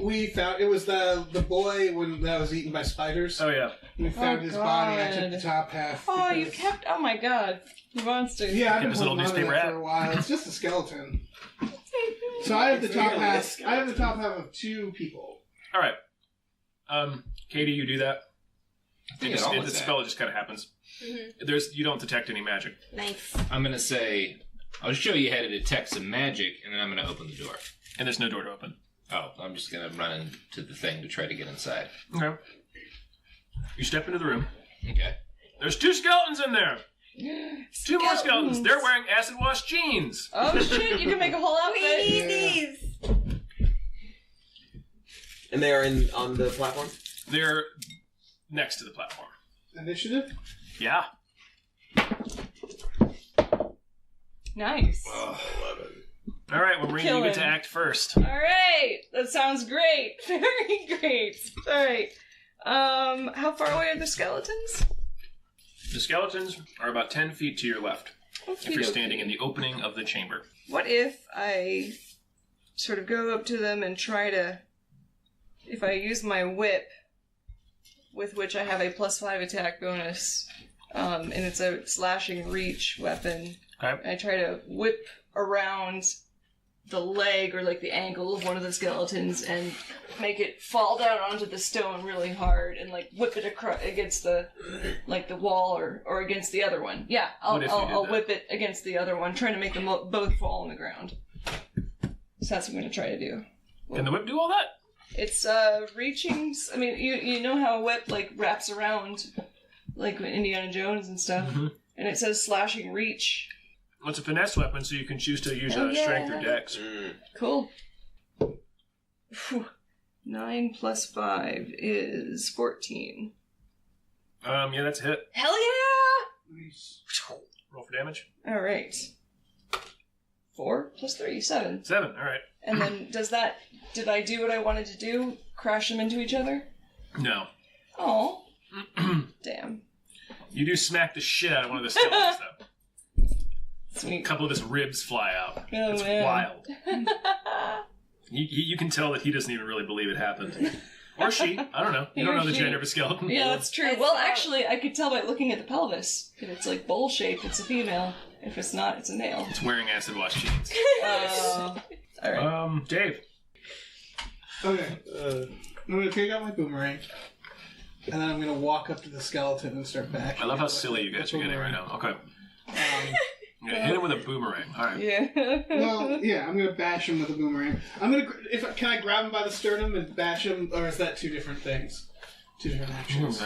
S7: We found it was the boy that was eaten by spiders.
S1: Oh, yeah.
S7: We found his body. I took
S2: God.
S7: the top half.
S2: Oh, you
S7: because-
S2: kept. Oh my god. You monster.
S7: Yeah, I've been
S1: It was an
S7: holding
S1: old
S7: on to that
S1: newspaper
S7: for a while. It's just a skeleton. So I have the top half. I have the top half of two people.
S1: All right. Katie, you do that.
S4: I think it all
S1: The
S4: is
S1: spell just kind of happens.
S5: Mm-hmm.
S1: You don't detect any magic.
S5: Nice.
S4: I'm going to say, I'll show you how to detect some magic, and then I'm going to open the door.
S1: And there's no door to open.
S4: Oh, I'm just going to run into the thing to try to get inside.
S1: Okay. You step into the room.
S4: Okay.
S1: There's 2 skeletons in there. 2 more skeletons. They're wearing acid wash jeans.
S2: Oh shit, you can make a whole
S5: We
S2: outfit.
S5: need these!
S6: And they are on the platform?
S1: They're next to the platform.
S7: Initiative?
S1: Yeah.
S2: Nice.
S6: 11.
S1: All right, well, Marina, you get to
S2: Killing.
S1: act first.
S2: Alright, that sounds great. Very great. Alright. How far away are the skeletons?
S1: The skeletons are about 10 feet to your left if you're standing in the opening of the chamber.
S2: What if I sort of go up to them and try to... If I use my whip, with which I have a +5 attack bonus, and it's a slashing reach weapon,
S1: Okay.
S2: I try to whip around the leg or like the ankle of one of the skeletons and make it fall down onto the stone really hard and like whip it against the wall or against the other one. Yeah,
S1: What if you did
S2: I'll
S1: that?
S2: whip it against the other one, trying to make them both fall on the ground. So that's what I'm going to try to do.
S1: Can the whip do all that?
S2: It's reaching. I mean, you know how a whip like wraps around like Indiana Jones and stuff,
S1: Mhm.
S2: and it says slashing reach.
S1: Well, it's a finesse weapon, so you can choose to use
S2: Oh, yeah.
S1: strength or dex.
S2: Cool. Phew. 9 plus 5 is 14.
S8: Yeah, that's a hit.
S2: Hell yeah!
S7: Nice.
S8: Roll for damage.
S2: All right. 4 plus 3, 7.
S8: 7. All right.
S2: And then did I do what I wanted to do? Crash them into each other?
S8: No.
S2: Oh. Damn.
S8: You do smack the shit out of one of the skeletons, though. A
S2: Sweet.
S8: couple of his ribs fly out.
S2: Oh,
S8: It's
S2: man.
S8: wild. You can tell that he doesn't even really believe it happened. Or she. I don't know. You don't
S2: He or
S8: know the
S2: she.
S8: gender of a skeleton.
S2: Yeah, that's true.
S5: It's
S2: Well,
S5: not-
S2: actually, I could tell by looking at the pelvis. If it's like bowl shaped, it's a female. If it's not, it's a male.
S8: It's wearing acid wash jeans.
S2: Alright.
S8: Dave.
S7: Okay. I'm going to take out my boomerang. And then I'm going to walk up to the skeleton and start backing.
S8: I love how
S7: it
S8: silly you
S7: with
S8: guys
S7: the
S8: are getting right
S7: boomerang.
S8: now. Okay. I'm gonna hit him with a boomerang. All right.
S2: Yeah.
S7: Well, yeah, I'm going to bash him with a boomerang. I'm going to... Can I grab him by the sternum and bash him? Or is that two different things? Two different actions.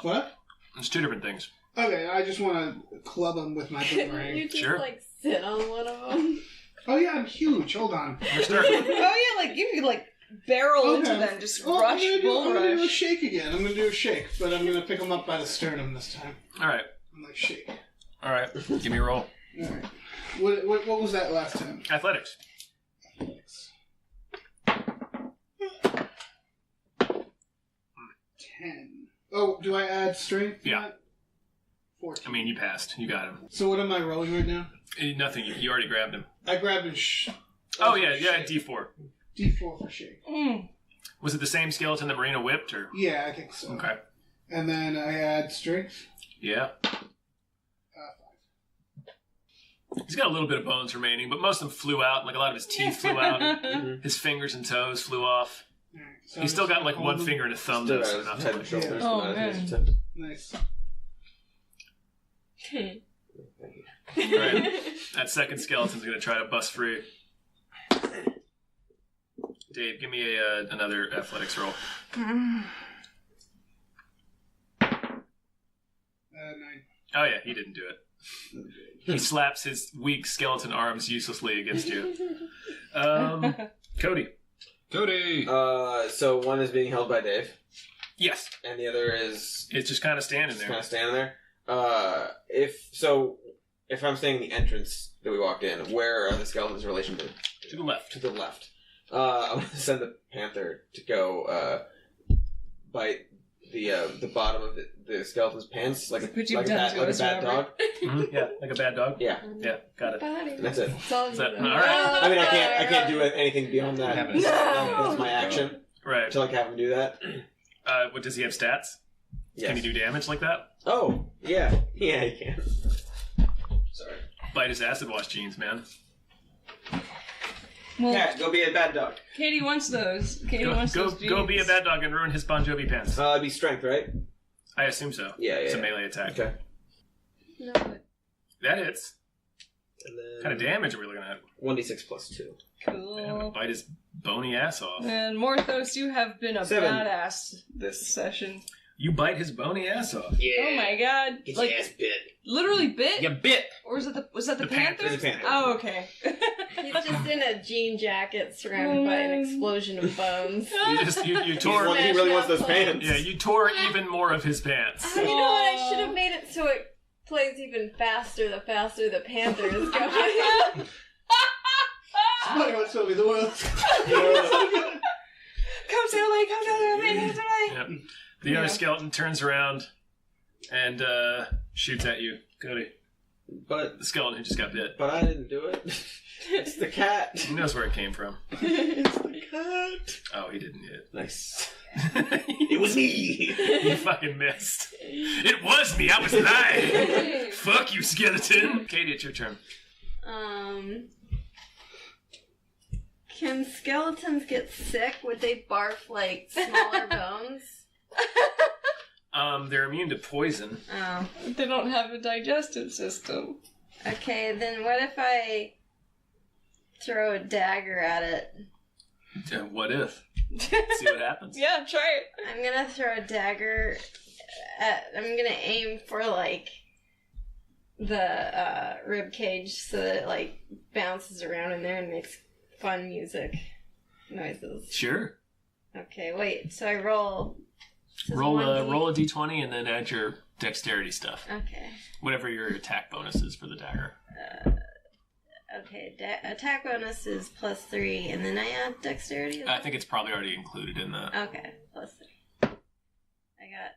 S7: What?
S8: It's two different things.
S7: Okay, I just want to club him with my
S5: You
S7: boomerang.
S5: just
S8: Sure.
S5: like sit on one of them.
S7: Oh yeah, I'm huge. Hold on.
S8: You're starting.
S2: Oh yeah, like you could like barrel into them, just rush, bull
S7: I'm gonna do a
S2: rush.
S7: shake again. I'm gonna do a shake, but I'm gonna pick him up by the sternum this time.
S8: All right.
S7: I'm like shake.
S8: All right. Give me a roll.
S7: All right. What was that last time?
S8: Athletics.
S7: 10. Oh, do I add strength? to
S8: Yeah.
S7: that? 14.
S8: I mean, you passed. You got him.
S7: So what am I rolling right now?
S8: Nothing. You already grabbed him.
S7: I grabbed a
S8: Oh yeah,
S7: shake.
S8: D4.
S7: D4 for shake.
S2: Mm.
S8: Was it the same skeleton that Marina whipped, or?
S7: Yeah, I think so.
S8: Okay.
S7: And then I add strength.
S8: Yeah.
S7: 5.
S8: He's got a little bit of bones remaining, but most of them flew out. Like a lot of his teeth flew out. His fingers and toes flew off.
S7: All right, so
S8: He's
S7: I'm
S8: still
S7: just
S8: got like
S7: gonna
S8: one
S7: hold him.
S8: finger and a thumb.
S6: Stood
S8: Though, so
S6: out
S8: not
S6: his
S8: too
S6: head and
S8: much.
S6: shoulders.
S2: Oh,
S6: but not his
S2: man.
S6: tip.
S7: Nice.
S8: All right. That second skeleton's gonna try to bust free. Dave, give me another athletics roll.
S7: 9.
S8: Oh yeah, he didn't do it. He slaps his weak skeleton arms uselessly against you. Cody.
S4: Cody!
S7: Uh,
S6: So one is being held by Dave,
S8: Yes.
S6: and the other is
S8: It's just kind of standing
S6: just
S8: there.
S6: kind of standing there. If I'm staying in the entrance that we walked in, where are the skeletons in relation to?
S8: To the left.
S6: To the left. I'm gonna send the panther to go bite the bottom of the skeleton's pants like
S2: What you've
S6: like a
S2: done
S6: bad,
S2: to
S6: like
S2: us,
S6: a bad dog.
S2: Robert.
S8: Mhm, yeah, like a bad dog.
S6: Yeah,
S8: Yeah, got it.
S5: Body.
S6: that's it.
S5: That's all
S8: Is
S5: you
S8: that-
S5: know.
S8: all right.
S6: I mean, I can't do anything beyond that.
S8: Haven't.
S6: That's my action
S8: Right.
S6: to like have him do that.
S8: What does he have stats?
S6: Yes.
S8: Can he do damage like that?
S6: Oh, yeah, he can. Sorry.
S8: Bite his acid wash jeans, man.
S2: Well,
S6: Cat, go be a bad dog.
S2: Katie wants those. Katie wants
S8: Go
S2: those
S8: go be a
S2: jeans.
S8: bad dog and ruin his Bon Jovi pants.
S6: It'd be strength, right?
S8: I assume so.
S6: Yeah,
S8: It's a
S6: yeah.
S8: melee attack.
S6: Okay.
S5: No, but
S8: That hits.
S6: And
S8: What
S6: then
S8: kind of damage are we looking at?
S6: 1d6 plus 2.
S8: Man, I'm gonna
S2: Cool.
S8: bite his bony ass off.
S2: And Morthos, you have been a
S6: 7.
S2: badass
S6: This.
S2: session.
S8: You bite his bony ass off.
S6: Yeah.
S2: Oh my god!
S6: Get
S2: Like
S6: your ass bit.
S2: literally bit,
S8: You bit.
S2: or was that the
S8: The panther.
S2: panther?
S6: The panther.
S2: Oh, okay.
S5: he's just in a jean jacket surrounded by an explosion of bones.
S8: You tore.
S6: He really wants those pants.
S8: Yeah, you tore even more of his pants.
S5: You know what? I should have made it so it plays even faster the panther is going.
S7: Somebody wants to be the world.
S2: Come sail away, come sail away, come sail away.
S8: Yep. The other skeleton turns around and shoots at you, Cody.
S6: But
S8: The skeleton who just got bit.
S6: I didn't do it. It's the cat.
S8: He knows where it came from.
S6: It's the cat.
S8: Oh, he didn't hit.
S6: Nice. It was me.
S8: You fucking missed. It was me. I was lying. Fuck you, skeleton. Katie, it's your turn.
S5: Can skeletons get sick? Would they barf like smaller bones?
S8: They're immune to poison.
S5: Oh.
S2: They don't have a digestive system.
S5: Okay, then what if I throw a dagger at it?
S8: What if? See what happens.
S2: Yeah, try it.
S5: I'm gonna throw a dagger at. I'm gonna aim for like the rib cage so that it like bounces around in there and makes fun music noises.
S8: Sure.
S5: Okay, wait. So I roll.
S8: Roll a d20 and then add your dexterity stuff.
S5: Okay.
S8: Whatever your attack bonus is for the dagger.
S5: Okay, attack bonus is +3, and then I add dexterity?
S8: I think it's probably already included in that.
S5: Okay, +3. I got...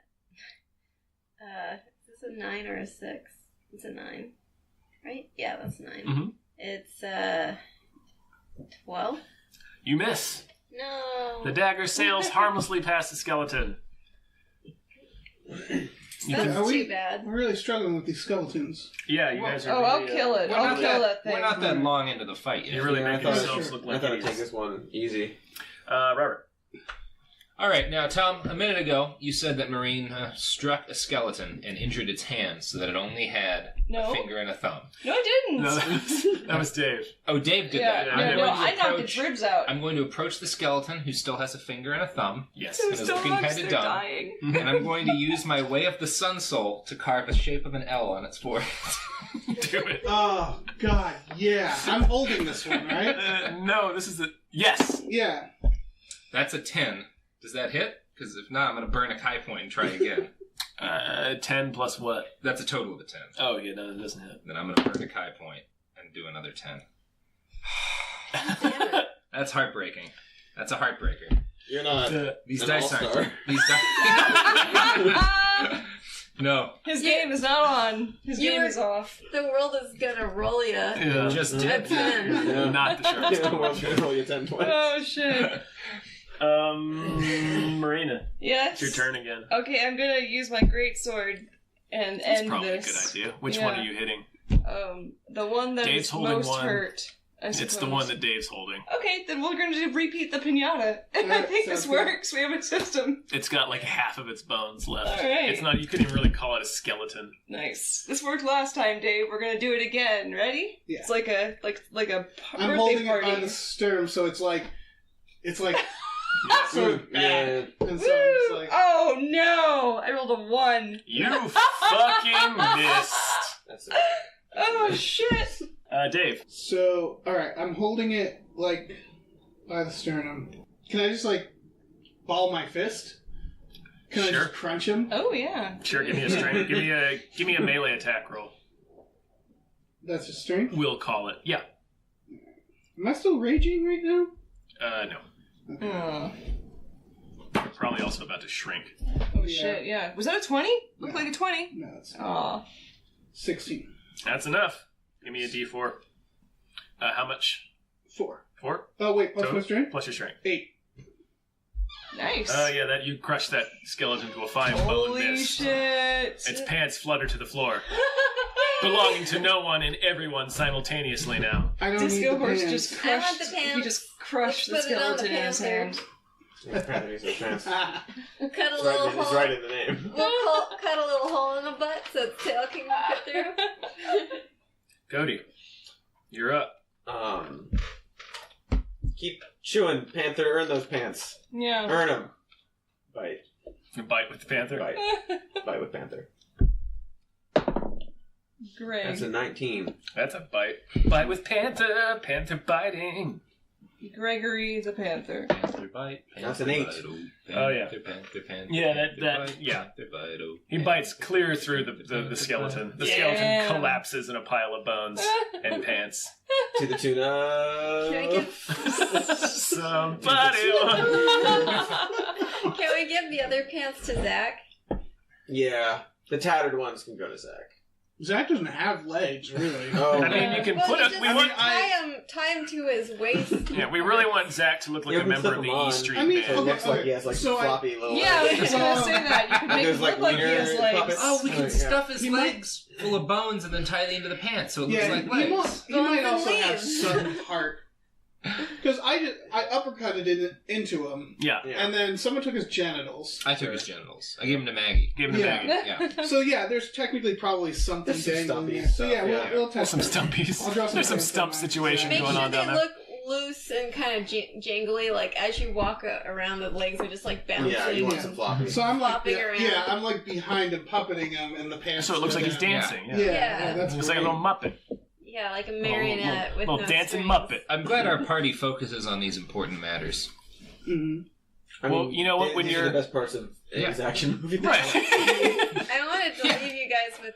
S5: is this a 9 or a 6? It's a 9. Right? Yeah, that's 9.
S8: Mm-hmm.
S5: It's, 12?
S8: You miss.
S5: No.
S8: The dagger sails harmlessly past the skeleton.
S5: That's too bad.
S7: We're really struggling with these skeletons.
S8: Yeah, you guys are
S2: I'll
S8: really,
S2: kill it. I'll kill that thing.
S4: We're not that long into the fight yet.
S8: You really
S6: Yeah, I
S8: make
S6: thought-
S8: yourselves look
S6: I
S8: like
S6: thought I'd take
S8: idiots.
S6: this one easy.
S8: Robert.
S4: All right, now, Tom, a minute ago, you said that Marina struck a skeleton and injured its hand so that it only had
S2: No.
S4: a finger and a thumb.
S2: No, I didn't.
S8: No, that was Dave.
S4: Oh, Dave did
S2: yeah,
S4: that.
S2: no,
S4: I'm
S2: no,
S4: going to
S2: I knocked its
S4: approach-
S2: ribs out.
S4: I'm going to approach the skeleton, who still has a finger and a thumb,
S8: Yes.
S4: and is looking kind of dumb.
S2: dying.
S4: And I'm going to use my Way of the Sun Soul to carve a shape of an L on its forehead.
S8: Do it.
S7: Oh, God, yeah. I'm holding this one, right?
S8: No, this is the... Yes.
S7: Yeah.
S4: That's a 10. Does that hit? Because if not, I'm going to burn a Kai point and try again.
S8: 10 plus what?
S4: That's a total of a 10.
S8: Oh, yeah, no, it doesn't hit.
S4: Then I'm going to burn a Kai point and do another 10. That's heartbreaking. That's a heartbreaker.
S6: You're not
S4: These
S6: an
S4: dice
S6: all-star.
S4: aren't. These dice. No.
S2: His game is not on. His game is off.
S5: The world is gonna roll you.
S8: Yeah.
S4: Just
S5: A
S4: did.
S5: 10.
S6: Yeah.
S8: Not the sharpest.
S6: The world's gonna roll you 10 points.
S2: Oh, shit.
S8: Marina.
S2: Yes?
S8: It's your turn again.
S2: Okay, I'm gonna use my great sword and
S8: That's
S2: end
S8: probably
S2: this.
S8: a good idea. Which
S2: Yeah.
S8: one are you hitting?
S2: The one that
S8: Dave's
S2: is
S8: holding
S2: most
S8: one.
S2: hurt. I
S8: It's the
S2: suppose.
S8: one that Dave's holding.
S2: Okay, then we're going to repeat the pinata. I
S7: Alright,
S2: think this
S7: sounds good.
S2: works. We have a system.
S8: It's got like half of its bones left.
S2: Alright.
S8: It's not. You couldn't even really call it a skeleton.
S2: Nice. This worked last time, Dave. We're gonna do it again. Ready?
S7: Yeah.
S2: It's like a
S7: I'm
S2: birthday
S7: holding
S2: party.
S7: it by the stern, so it's like sort of
S6: Yeah.
S7: back. And so
S2: Woo!
S7: it's like,
S2: Oh no! I rolled a 1.
S8: You fucking missed.
S6: That's it.
S2: Oh shit!
S8: Dave.
S7: so, alright, I'm holding it, like, by the sternum. Can I just, like, ball my fist? Can I
S8: Sure.
S7: just crunch him?
S2: Oh yeah.
S8: Sure. Give me a strength. Give me a melee attack roll.
S7: That's a strength?
S8: We'll call it. Yeah.
S7: Am I still raging right now?
S8: No.
S2: Oh,
S8: You're probably also about to shrink.
S2: shit, yeah. Was that a 20? Looked like a 20.
S7: No, it's
S2: Aw.
S7: 16.
S8: That's enough. Give me a d4. How much?
S7: 4.
S8: 4?
S7: Oh, wait, plus
S8: Total?
S7: my strength?
S8: Plus your strength.
S7: 8.
S2: Nice.
S8: Yeah, that you crushed that skeleton to a fine bone
S2: Holy
S8: mist.
S2: shit.
S8: Its pants flutter to the floor, belonging to no one and everyone simultaneously now.
S7: I don't need
S2: Disco
S7: the
S2: Horse
S7: pants.
S2: just
S5: I
S2: crushed.
S5: want the pants.
S2: He just crushed the
S5: Let's put it on the
S2: skeleton in his
S5: panther.
S2: hand.
S6: Panther needs no pants.
S5: Cut a
S6: It's
S5: little
S6: right, it's
S5: hole.
S6: right in the name.
S5: Cut a little hole in the butt so its tail can fit through.
S8: Cody, you're up.
S6: Keep chewing, Panther. Earn those pants.
S2: Yeah.
S6: Earn them. Bite.
S8: You bite with the panther.
S6: Bite. Bite with Panther.
S2: Great.
S6: That's a 19.
S8: That's a bite. Bite with panther. Panther biting.
S2: Gregory the Panther.
S4: Panther bite.
S6: That's an 8.
S8: Oh, yeah.
S4: Panther,
S8: Yeah, that yeah. He bites clear through the skeleton. The skeleton
S2: Yeah.
S8: collapses in a pile of bones and pants.
S6: To the tune of...
S5: Can we give
S8: Somebody.
S5: Can we give the other pants to Zach?
S6: Yeah. The tattered ones can go to Zach.
S7: Zach doesn't have legs, really.
S6: Oh.
S8: I mean, you can
S5: Well,
S8: put
S5: you
S8: a.
S5: just
S8: We want.
S5: tie him to his waist.
S8: Yeah, we really want Zach to look like
S6: You
S8: a
S6: can
S8: member
S6: flip
S8: of the
S6: him on.
S8: E Street
S7: I mean,
S6: So it
S8: Band.
S6: looks like he has like
S7: So I-
S6: floppy little
S2: Yeah, I was just gonna say that. You could make
S6: There's
S2: it
S6: like
S2: look like he has
S6: wiener
S2: legs.
S6: puppets.
S4: Oh, we can
S6: Yeah.
S4: stuff his
S7: He might-
S4: legs full of bones and then tie the end of the pants so it looks
S7: Yeah,
S4: like
S7: he
S4: legs.
S7: might
S5: Bones
S7: also
S5: and
S7: have
S5: leaves.
S7: some heart. Because I uppercutted it into him,
S8: Yeah,
S6: Yeah.
S7: and then someone took his genitals.
S4: I took his genitals. I gave them to Maggie.
S8: give him the
S7: Yeah.
S8: bag.
S4: Yeah.
S7: So yeah, there's technically probably something
S6: There's some
S7: dangling
S6: stumpy
S7: there. So
S6: stuff,
S7: yeah,
S6: yeah.
S7: we'll test
S8: Some
S7: it.
S8: stumpies.
S7: I'll draw some
S8: There's some
S7: pants
S8: stump
S7: on that.
S8: situation
S5: Make
S8: going
S5: sure
S8: on
S5: they
S8: down there.
S5: look loose and kind of jangly. Like as you walk around, the legs are just like bouncing.
S6: Yeah, you want
S7: Yeah.
S6: some floppy.
S7: So I'm like,
S5: Flopping around.
S7: yeah, I'm like behind him, puppeting him, and the pants.
S8: So it looks
S7: go
S8: like he's
S7: down.
S8: dancing.
S7: Yeah,
S8: Yeah,
S5: Yeah.
S7: that's
S8: It's
S7: great.
S8: like a little Muppet,
S5: Yeah, like a marionette with
S8: little
S5: no
S8: dancing
S5: strings.
S8: Muppet.
S4: I'm glad our party focuses on these important matters.
S7: Mhm.
S6: I
S8: Well,
S6: mean,
S8: you know what, when
S6: these are
S8: you're-
S6: the best parts of his action movie.
S8: Right.
S5: I wanted to leave you guys with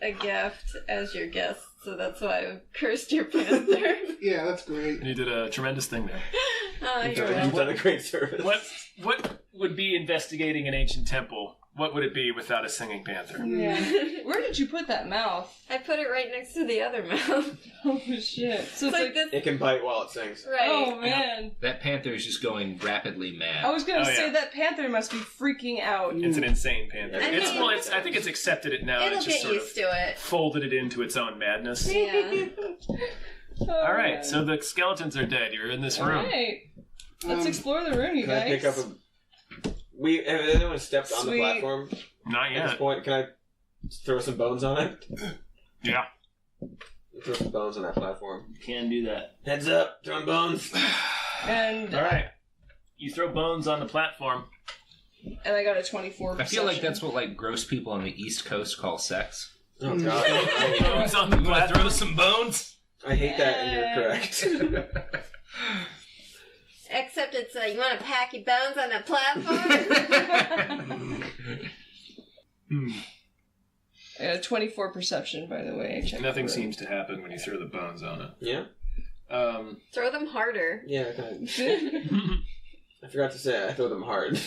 S5: a gift as your guest, so that's why I cursed your panther.
S7: Yeah, that's great.
S8: You did a tremendous thing there.
S6: You've done a great service.
S8: What would be investigating an ancient temple? What would it be without a singing panther?
S2: Yeah. Where did you put that mouth?
S5: I put it right next to the other mouth.
S2: Oh shit! So it's like
S5: this.
S6: It can bite while it sings.
S5: Right.
S2: oh man.
S4: That panther is just going rapidly mad.
S2: I was gonna
S8: Oh,
S2: say
S8: yeah.
S2: that panther must be freaking out.
S8: It's an insane panther.
S5: I mean-
S8: I think it's accepted it now.
S5: It'll
S8: It's just
S5: get
S8: sort
S5: used
S8: of
S5: to it.
S8: folded it into its own madness.
S5: Yeah.
S8: All right, so the skeletons are dead. You're in this room.
S2: Alright. Let's explore the room, you
S6: Can I
S2: guys.
S6: pick up a... Have anyone stepped on the
S2: Sweet.
S6: platform
S8: Not
S6: at this
S8: yet.
S6: point? Can I throw some bones on it?
S8: Yeah.
S6: Throw some bones on that platform.
S8: Can do that.
S6: Heads up, throwing bones.
S2: And
S8: All right. You throw bones on the platform.
S2: I got a 24.
S4: I feel like
S2: perception.
S4: that's what like gross people on the East Coast call sex.
S6: Oh god.
S8: Bones on the
S4: You want to
S8: platform.
S4: throw some bones?
S6: I hate that, and you're correct.
S5: Except it's you want to pack your bones on a platform?
S2: I got a 24 perception, by the way. I checked
S8: Nothing
S2: the room.
S8: seems to happen when you throw the bones on it.
S6: Yeah?
S5: Throw them harder.
S6: Yeah, I forgot to say I throw them hard.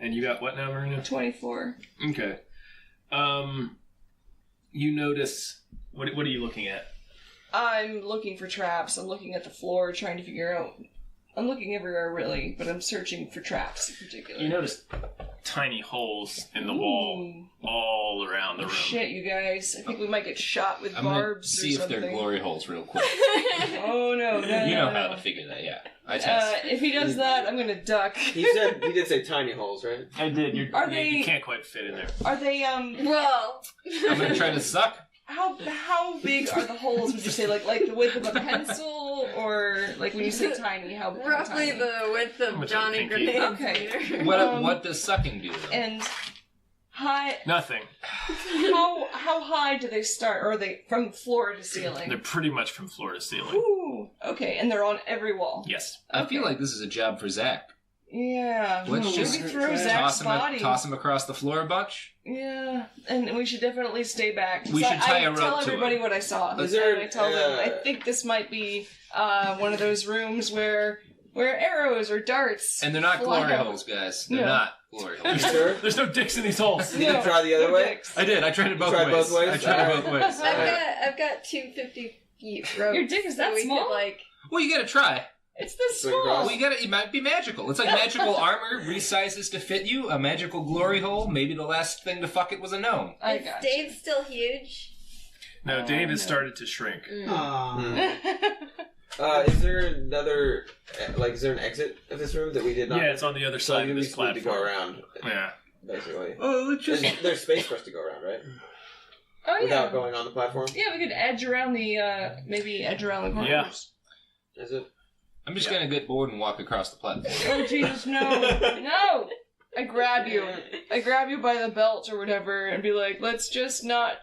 S8: And you got what now, Marina?
S2: 24.
S8: Okay. You notice... What are you looking at?
S2: I'm looking for traps. I'm looking at the floor, trying to figure out... I'm looking everywhere, really, but I'm searching for traps in particular.
S8: You notice tiny holes in the wall
S2: Ooh.
S8: all around the room.
S2: Shit, you guys. I think we might get shot with
S4: I'm gonna
S2: barbs
S4: see
S2: or
S4: if
S2: something.
S4: they're glory holes real quick.
S2: Oh, no.
S4: You know how to figure that, yeah. I test.
S2: If he does that, I'm gonna duck.
S6: He did say tiny holes, right?
S8: I did.
S2: Are
S8: You
S2: they-
S8: can't quite fit in there.
S2: Are they,
S5: Well,
S4: I'm gonna try to suck.
S2: How big are the holes, would you say? Like the width of a pencil? Or, like, when you say tiny, how
S5: roughly
S2: tiny?
S5: the width of
S8: With a
S5: Johnny
S8: pinky.
S5: Grenade's
S2: Okay.
S5: meter.
S4: What does sucking do, though?
S2: And high...
S8: Nothing.
S2: How high do they start? Or are they from floor to ceiling?
S8: They're pretty much from floor to ceiling.
S2: Ooh, okay, and they're on every wall.
S8: Yes.
S4: I feel like this is a job for Zach.
S2: Yeah.
S4: Let's
S2: Maybe
S4: just
S2: throw Zach's body.
S4: toss him across the floor a bunch.
S2: Yeah, and we should definitely stay back.
S4: We
S2: So
S4: should tie
S2: I
S4: a rope
S2: tell
S4: to
S2: everybody
S4: him.
S2: what I saw.
S6: Is there-
S2: and I tell them, I think this might be one of those rooms where arrows or darts.
S4: And they're not
S2: fly
S4: glory
S2: out.
S4: holes, guys. They're
S2: No.
S4: not glory
S6: You
S4: holes.
S6: sure?
S8: There's no dicks in these holes.
S6: Did you try the other
S2: no
S6: way?
S2: dicks.
S4: I did. I tried it both
S6: Tried
S4: ways.
S6: both ways?
S4: I tried it both ways.
S5: I've got 250 feet rope.
S2: Your dick is that
S5: so we
S2: small?
S5: Could, like,
S4: Well, you gotta try.
S2: It's this
S6: Swing
S2: small.
S6: across.
S4: Well, it might be magical. It's like magical armor resizes to fit you. A magical glory hole. Maybe the last thing to fuck it was a gnome.
S2: I
S5: is
S2: got
S5: Dave still huge?
S8: No, Dave has
S2: no.
S8: started to shrink.
S7: Aw.
S6: Is there another, is there an exit of this room that we did not?
S8: Yeah, it's on the other
S6: So
S8: side
S6: you
S8: of
S6: need
S8: this
S6: to
S8: platform.
S6: go around,
S8: Yeah.
S6: basically.
S4: Oh, let's
S6: There's space for us to go around, right?
S2: Oh yeah.
S6: Without going on the platform?
S2: Yeah, we could edge around the maybe edge around the corners.
S8: Yeah.
S6: Is it?
S4: I'm just gonna get bored and walk across the platform.
S2: Oh Jesus, no, no! I grab you by the belt or whatever, and be like, let's not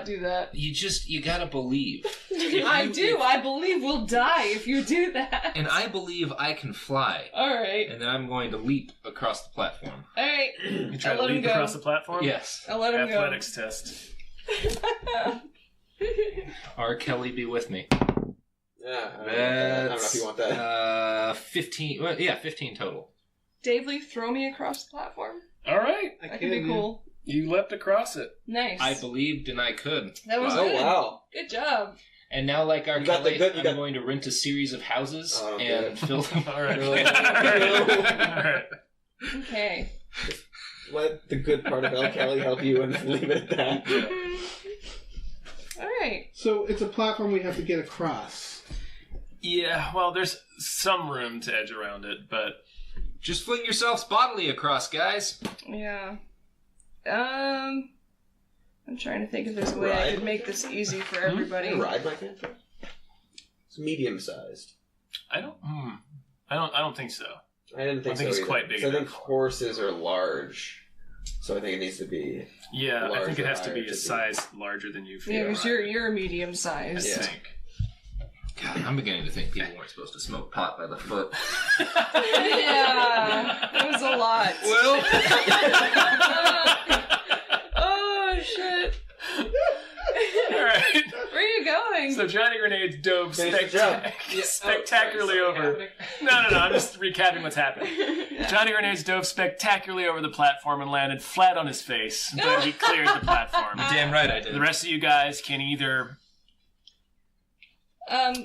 S2: do that.
S4: You gotta believe.
S2: I do. I believe we'll die if you do that.
S4: And I believe I can fly.
S2: All right,
S4: And then I'm going to leap across the platform.
S2: all right.
S8: You try
S2: I'll
S8: to
S2: let him
S8: leap
S2: go.
S8: across the platform?
S4: Yes.
S2: I'll let him
S8: Athletics test.
S4: R. Kelly be with me.
S6: Yeah. I don't know if you want that.
S4: 15. Well, yeah, 15 total.
S2: go. Dave, will you throw me across the platform?
S8: All right.
S2: That could be cool.
S8: You leapt across it.
S2: Nice.
S4: I believed and I could.
S2: That was
S6: Oh,
S2: good.
S6: wow.
S2: Good job.
S4: And now, like R.
S6: You got the
S4: Kelly,
S6: good- you
S4: I'm
S6: got-
S4: going to rent a series of houses
S6: Oh,
S4: and
S6: good.
S4: fill them.
S8: All right.
S6: No.
S8: All right.
S2: Okay.
S6: Let the good part of L. Kelly help you and leave it at that.
S2: All right.
S7: So it's a platform we have to get across.
S8: Yeah, well, there's some room to edge around it, but
S4: Just fling yourselves bodily across, guys.
S2: Yeah. I'm trying to think if there's a way I
S6: Ride?
S2: could make this easy for everybody.
S6: Can you ride my panther? It's medium sized.
S8: I don't think so.
S6: I didn't think
S8: I think
S6: so
S8: it's
S6: either.
S8: quite big
S6: So I think
S8: enough.
S6: horses are large. So I think it needs to be.
S8: Yeah, I think it has to be
S6: Larger
S8: a size larger than you feel.
S2: Yeah, because you're medium sized.
S8: I
S6: Yeah.
S8: think.
S4: God, I'm beginning to think people weren't supposed to smoke pot by the foot.
S2: Yeah, it was a lot.
S4: Well,
S2: oh shit!
S8: All right.
S2: Where are you going?
S8: So Johnny Grenades dove
S6: Finish the job.
S8: spectacularly over. No, I'm just recapping what's happened. Johnny Grenades dove spectacularly over the platform and landed flat on his face, but he cleared the platform.
S4: damn right I did.
S8: The rest of you guys can either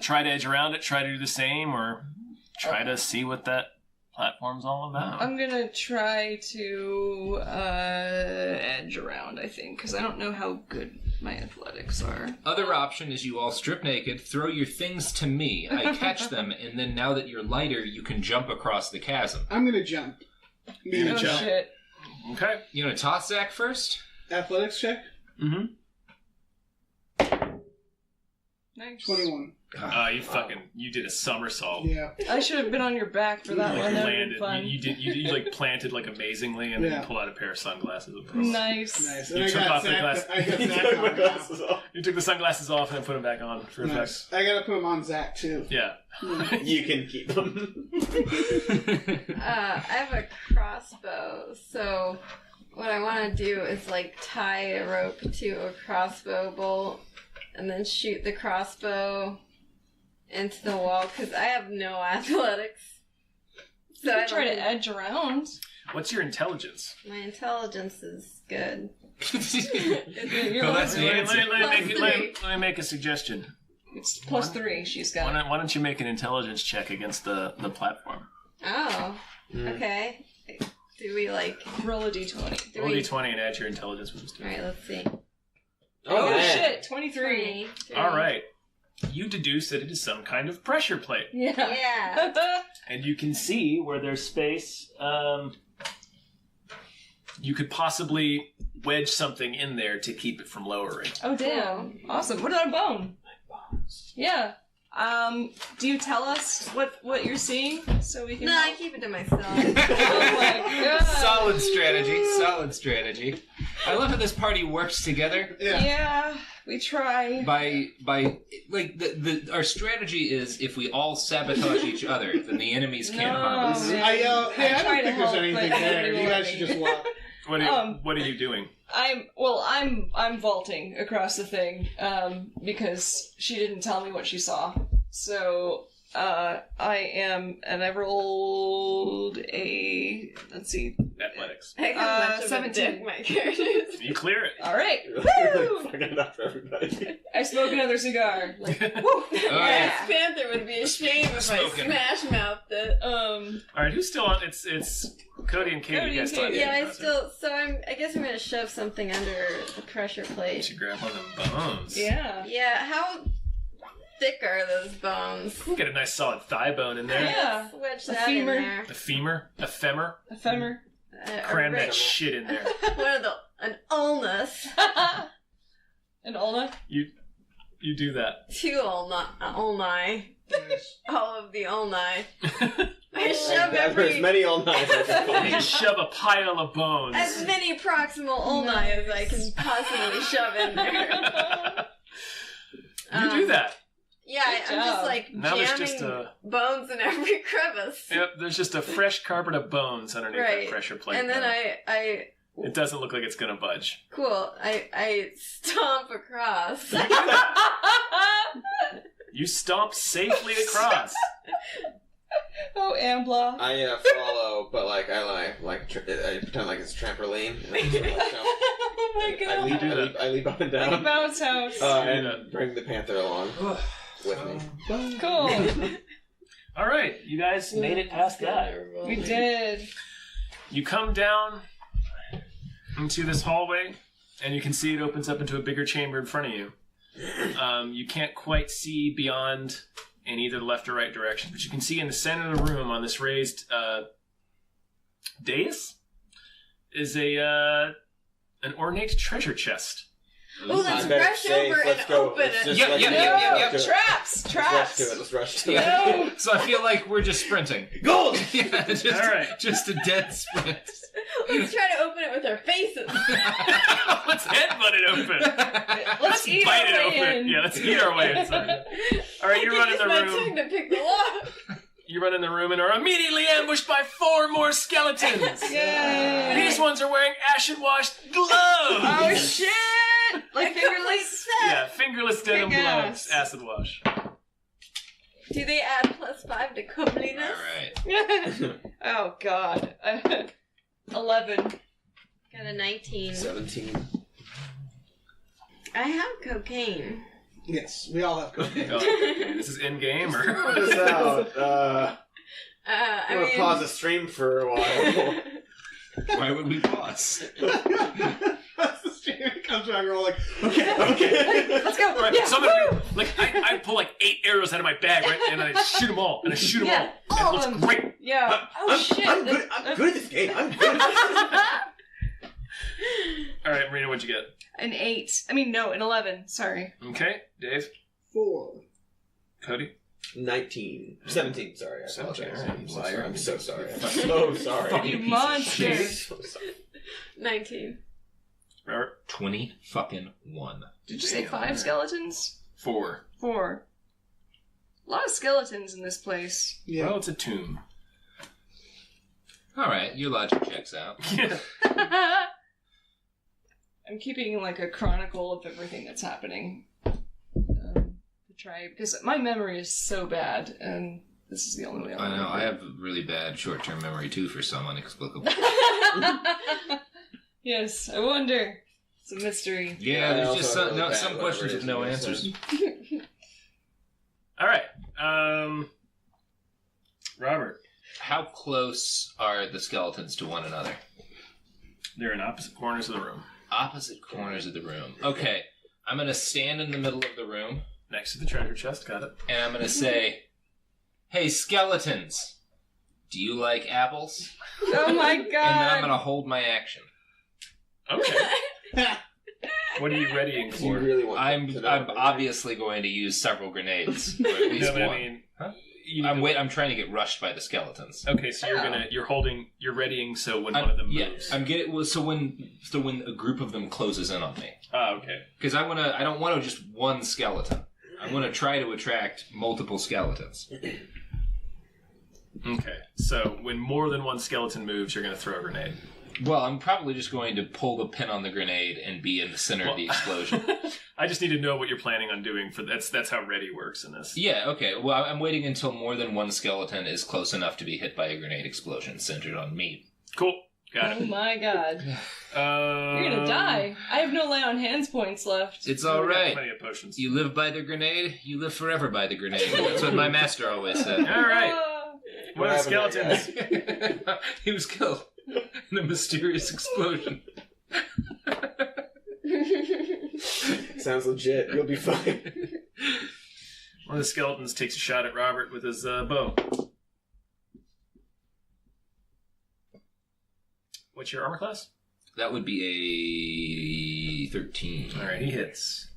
S8: try to edge around it, try to do the same, or try to see what that platform's all about.
S2: I'm gonna try to edge around, I think, because I don't know how good my athletics are.
S4: Other option is you all strip naked, throw your things to me, I catch them, and then now that you're lighter, you can jump across the chasm.
S7: I'm gonna jump.
S8: You're gonna
S2: Oh
S8: jump.
S2: shit!
S8: Okay.
S4: You gonna toss Zach first?
S7: Athletics check.
S8: Mm-hmm.
S2: Nice.
S7: 21.
S8: You did a somersault.
S7: Yeah.
S2: I should have been on your back for that
S8: Like
S2: one.
S8: you
S2: That would
S8: landed.
S2: be fun.
S8: You like planted like amazingly, and then
S7: Yeah.
S8: you pull out a pair of sunglasses.
S2: Nice.
S7: Nice.
S8: You
S7: And I
S8: took
S7: got
S8: off the
S7: Zach.
S8: glass-
S7: I got
S6: He
S7: Zach
S6: took
S7: on
S6: my
S7: now.
S6: glasses off.
S8: You took the sunglasses off and then put them back on for effect.
S7: Nice. I gotta put him on Zach too.
S8: Yeah.
S6: You can keep them.
S5: I have a crossbow, so what I want to do is like tie a rope to a crossbow bolt and then shoot the crossbow into the wall because I have no athletics.
S2: So
S5: So
S2: I try to edge around.
S8: What's your intelligence?
S5: my intelligence is good.
S4: Well, that's the answer.
S8: Let me make a suggestion.
S2: It's +3. She's got.
S8: Why don't you make an intelligence check against the platform?
S5: Oh, okay. Do we like
S2: Roll a d20.
S5: do
S8: Roll
S5: we?
S8: d20 and add your intelligence with this.
S5: All right, let's see.
S2: Oh
S6: man.
S2: shit! 23.
S5: 23.
S8: All right. You deduce that it is some kind of pressure plate,
S2: Yeah.
S5: Yeah.
S8: and you can see where there's space. You could possibly wedge something in there to keep it from lowering.
S2: Oh damn! Awesome. What about a bone? Yeah. Do you tell us what you're seeing so we can?
S5: No, I keep it to myself.
S2: Oh my god.
S4: Solid strategy. Solid strategy. I love how this party works together.
S7: Yeah.
S2: Yeah, we try.
S4: By like our strategy is if we all sabotage each other, then the enemies can't harm us.
S2: man.
S7: I yell, hey, I
S2: try
S7: don't
S2: to
S7: think there's
S2: help,
S7: anything
S2: but
S7: there.
S2: nobody
S7: You
S2: will
S7: guys
S2: let
S7: should
S2: me.
S7: just walk.
S8: What are you doing?
S2: I'm vaulting across the thing because she didn't tell me what she saw. So I am, and I rolled a, let's see,
S8: Athletics.
S5: I got much of a
S2: 17.
S5: dick, my characters.
S8: You clear it.
S2: all right.
S6: Really fucking it up for everybody.
S2: I smoke another cigar. Like, woo.
S4: Oh, yeah.
S5: Panther would be ashamed if
S4: Smoking.
S5: I smash mouthed it.
S8: All right, who's still on? It's Cody and Katie.
S2: Cody
S8: You guys
S2: and
S8: still have
S2: Katie.
S8: to
S5: Yeah,
S8: do
S5: I still. So I guess I'm gonna shove something under the pressure
S8: You
S5: plate.
S8: should grab one of them bones.
S2: Yeah.
S5: Yeah, how thick are those bones?
S8: You get a nice solid thigh bone in there.
S2: Yeah.
S5: Switch
S2: A
S5: that
S2: femur.
S5: in there.
S8: A femur, a femur.
S2: A femur.
S8: Cram that
S5: rib.
S8: shit in there.
S5: What are an ulnus?
S2: And ulna.
S8: You do that.
S5: 2 ulni. All of the ulni. I shove
S6: Gather as
S5: every
S6: many all night as I
S8: You
S6: can.
S8: just shove a pile of bones.
S5: as many proximal ulni as I can possibly shove in there.
S8: You do that.
S5: Yeah,
S2: Good
S5: I'm just
S2: job.
S5: like
S8: Now there's
S5: jamming
S8: just a
S5: bones in every crevice.
S8: yep. There's just a fresh carpet of bones underneath
S5: Right.
S8: that pressure plate.
S5: And then
S8: now.
S5: I
S8: It doesn't look like it's gonna budge.
S5: cool. I stomp across.
S8: You stomp safely across.
S2: Oh, Ambla.
S6: I follow, but like I pretend like it's a trampoline. And I, just, like, jump.
S2: Oh my god.
S6: I leap up and
S2: Like a
S6: down,
S2: bounce house.
S6: and bring the panther along with me.
S2: Cool.
S8: All right, you guys made it past that.
S2: We did.
S8: You come down into this hallway, and you can see it opens up into a bigger chamber in front of you. You can't quite see beyond in either the left or right direction, but you can see in the center of the room on this raised dais is an ornate treasure chest.
S5: Oh, let's
S6: I bet
S5: rush
S6: safe.
S5: over
S6: Let's
S5: and
S6: go.
S5: open
S6: Let's
S5: it.
S6: just
S4: Yep,
S6: let
S4: yep,
S6: you
S4: yep,
S6: go.
S4: yep,
S6: Let's
S2: Traps!
S6: rush
S2: Traps!
S6: to it. Let's rush to
S2: No!
S6: it.
S4: So I feel like we're just sprinting.
S6: Gold.
S4: Yeah, just,
S8: All right.
S4: just a dead sprint.
S5: Let's try to open it with our faces.
S8: Let's headbutt it open.
S2: Let's eat
S8: Bite
S2: our
S8: it
S2: way
S8: open.
S2: in.
S8: Yeah, let's eat our way inside. All right, you run in the
S5: my
S8: room.
S5: tongue to pick the lock.
S8: You run in the room and are immediately ambushed by 4 more skeletons.
S2: Yay!
S8: These ones are wearing acid-washed gloves.
S2: Oh shit! Like fingerless.
S8: Yeah, fingerless denim
S2: Kick
S8: gloves.
S2: ass.
S8: Acid wash.
S5: Do they add +5 to comeliness?
S4: All right.
S2: Oh god. 11.
S5: Got a 19.
S6: 17.
S5: I have cocaine.
S7: Yes, we all have cocaine.
S8: Oh, okay. This is in-game, or?
S6: Put this out.
S5: I
S6: I'm gonna pause the stream for a while.
S4: Why would we pause?
S7: That's the stream. It comes back and we're all like, okay.
S2: Let's go.
S8: Right,
S2: Yeah.
S8: so I'm gonna do, like, I pull like 8 arrows out of my bag, right? And I shoot them all. And I shoot them
S2: Yeah,
S8: all.
S2: all
S8: And
S2: of
S8: it
S2: them.
S8: looks great.
S2: Yeah. Oh shit.
S6: I'm good at this game. I'm good at this.
S8: All right, Marina, what'd you get?
S2: An 8. I mean, no, an 11. Sorry.
S8: Okay, Dave.
S7: 4.
S8: Cody.
S6: 19. 17, sorry. I
S8: 17,
S6: apologize.
S8: alright,
S6: I'm liar. I'm so sorry. I'm
S4: Fucking-
S6: so sorry.
S2: You monster.
S6: So sorry.
S5: 19.
S8: Robert.
S4: 20 fucking 1.
S2: Did you say 5 skeletons?
S8: 4.
S2: 4. A lot of skeletons in this place.
S7: Yeah.
S8: Well, it's a tomb.
S4: All right, your logic checks out.
S8: Yeah.
S2: I'm keeping like a chronicle of everything that's happening. To try, because my memory is so bad, and this is the only way I'll
S4: I know,
S2: remember.
S4: I have really bad short-term memory too for some inexplicable.
S2: Yes, I wonder. It's a mystery.
S4: Yeah,
S6: I
S4: there's
S6: also
S4: just
S6: have
S4: some,
S6: really
S4: no,
S6: bad
S4: some
S6: whatever
S4: questions
S6: it
S4: with
S6: is
S4: no
S6: you
S4: answers.
S6: said.
S8: All right. Robert.
S4: How close are the skeletons to one another?
S8: They're in opposite corners of the room.
S4: Opposite corners of the room. Okay, I'm going to stand in the middle of the room,
S8: Next to the treasure chest. Got it.
S4: and I'm going to say, "Hey, skeletons, do you like apples?"
S2: Oh my god!
S4: And then I'm going to hold my action.
S8: Okay. What are you readying
S6: Do you
S8: for?
S6: really want
S4: I'm
S6: to know?
S4: obviously going to use several grenades, or at least
S8: No, but
S4: one.
S8: I mean,
S4: Huh?
S8: you need to-
S4: I'm trying to get rushed by the skeletons.
S8: Okay, so you're readying so when one of them moves.
S4: Yeah, I'm getting. Well, so when a group of them closes in on me,
S8: Okay.
S4: because I don't want to just one skeleton. I want to try to attract multiple skeletons.
S8: Okay. So when more than one skeleton moves, you're going to throw a grenade.
S4: Well, I'm probably just going to pull the pin on the grenade and be in the center of the explosion.
S8: I just need to know what you're planning on doing for that's how ready works in this.
S4: Yeah, okay. Well, I'm waiting until more than one skeleton is close enough to be hit by a grenade explosion centered on me.
S8: Cool. Got
S2: Oh
S8: it.
S2: my god. You're gonna die. I have no lay on hands points left.
S4: It's all right.
S8: Plenty of potions.
S4: You live by the grenade, you live forever by the grenade. That's what my master always said.
S8: All right.
S2: Ah.
S8: One of the
S6: What happened
S8: skeletons.
S4: He was killed in a mysterious explosion.
S6: Sounds legit. You'll be fine.
S8: One of the skeletons takes a shot at Robert with his bow. What's your armor class?
S4: That would be a 13.
S8: All right, he hits.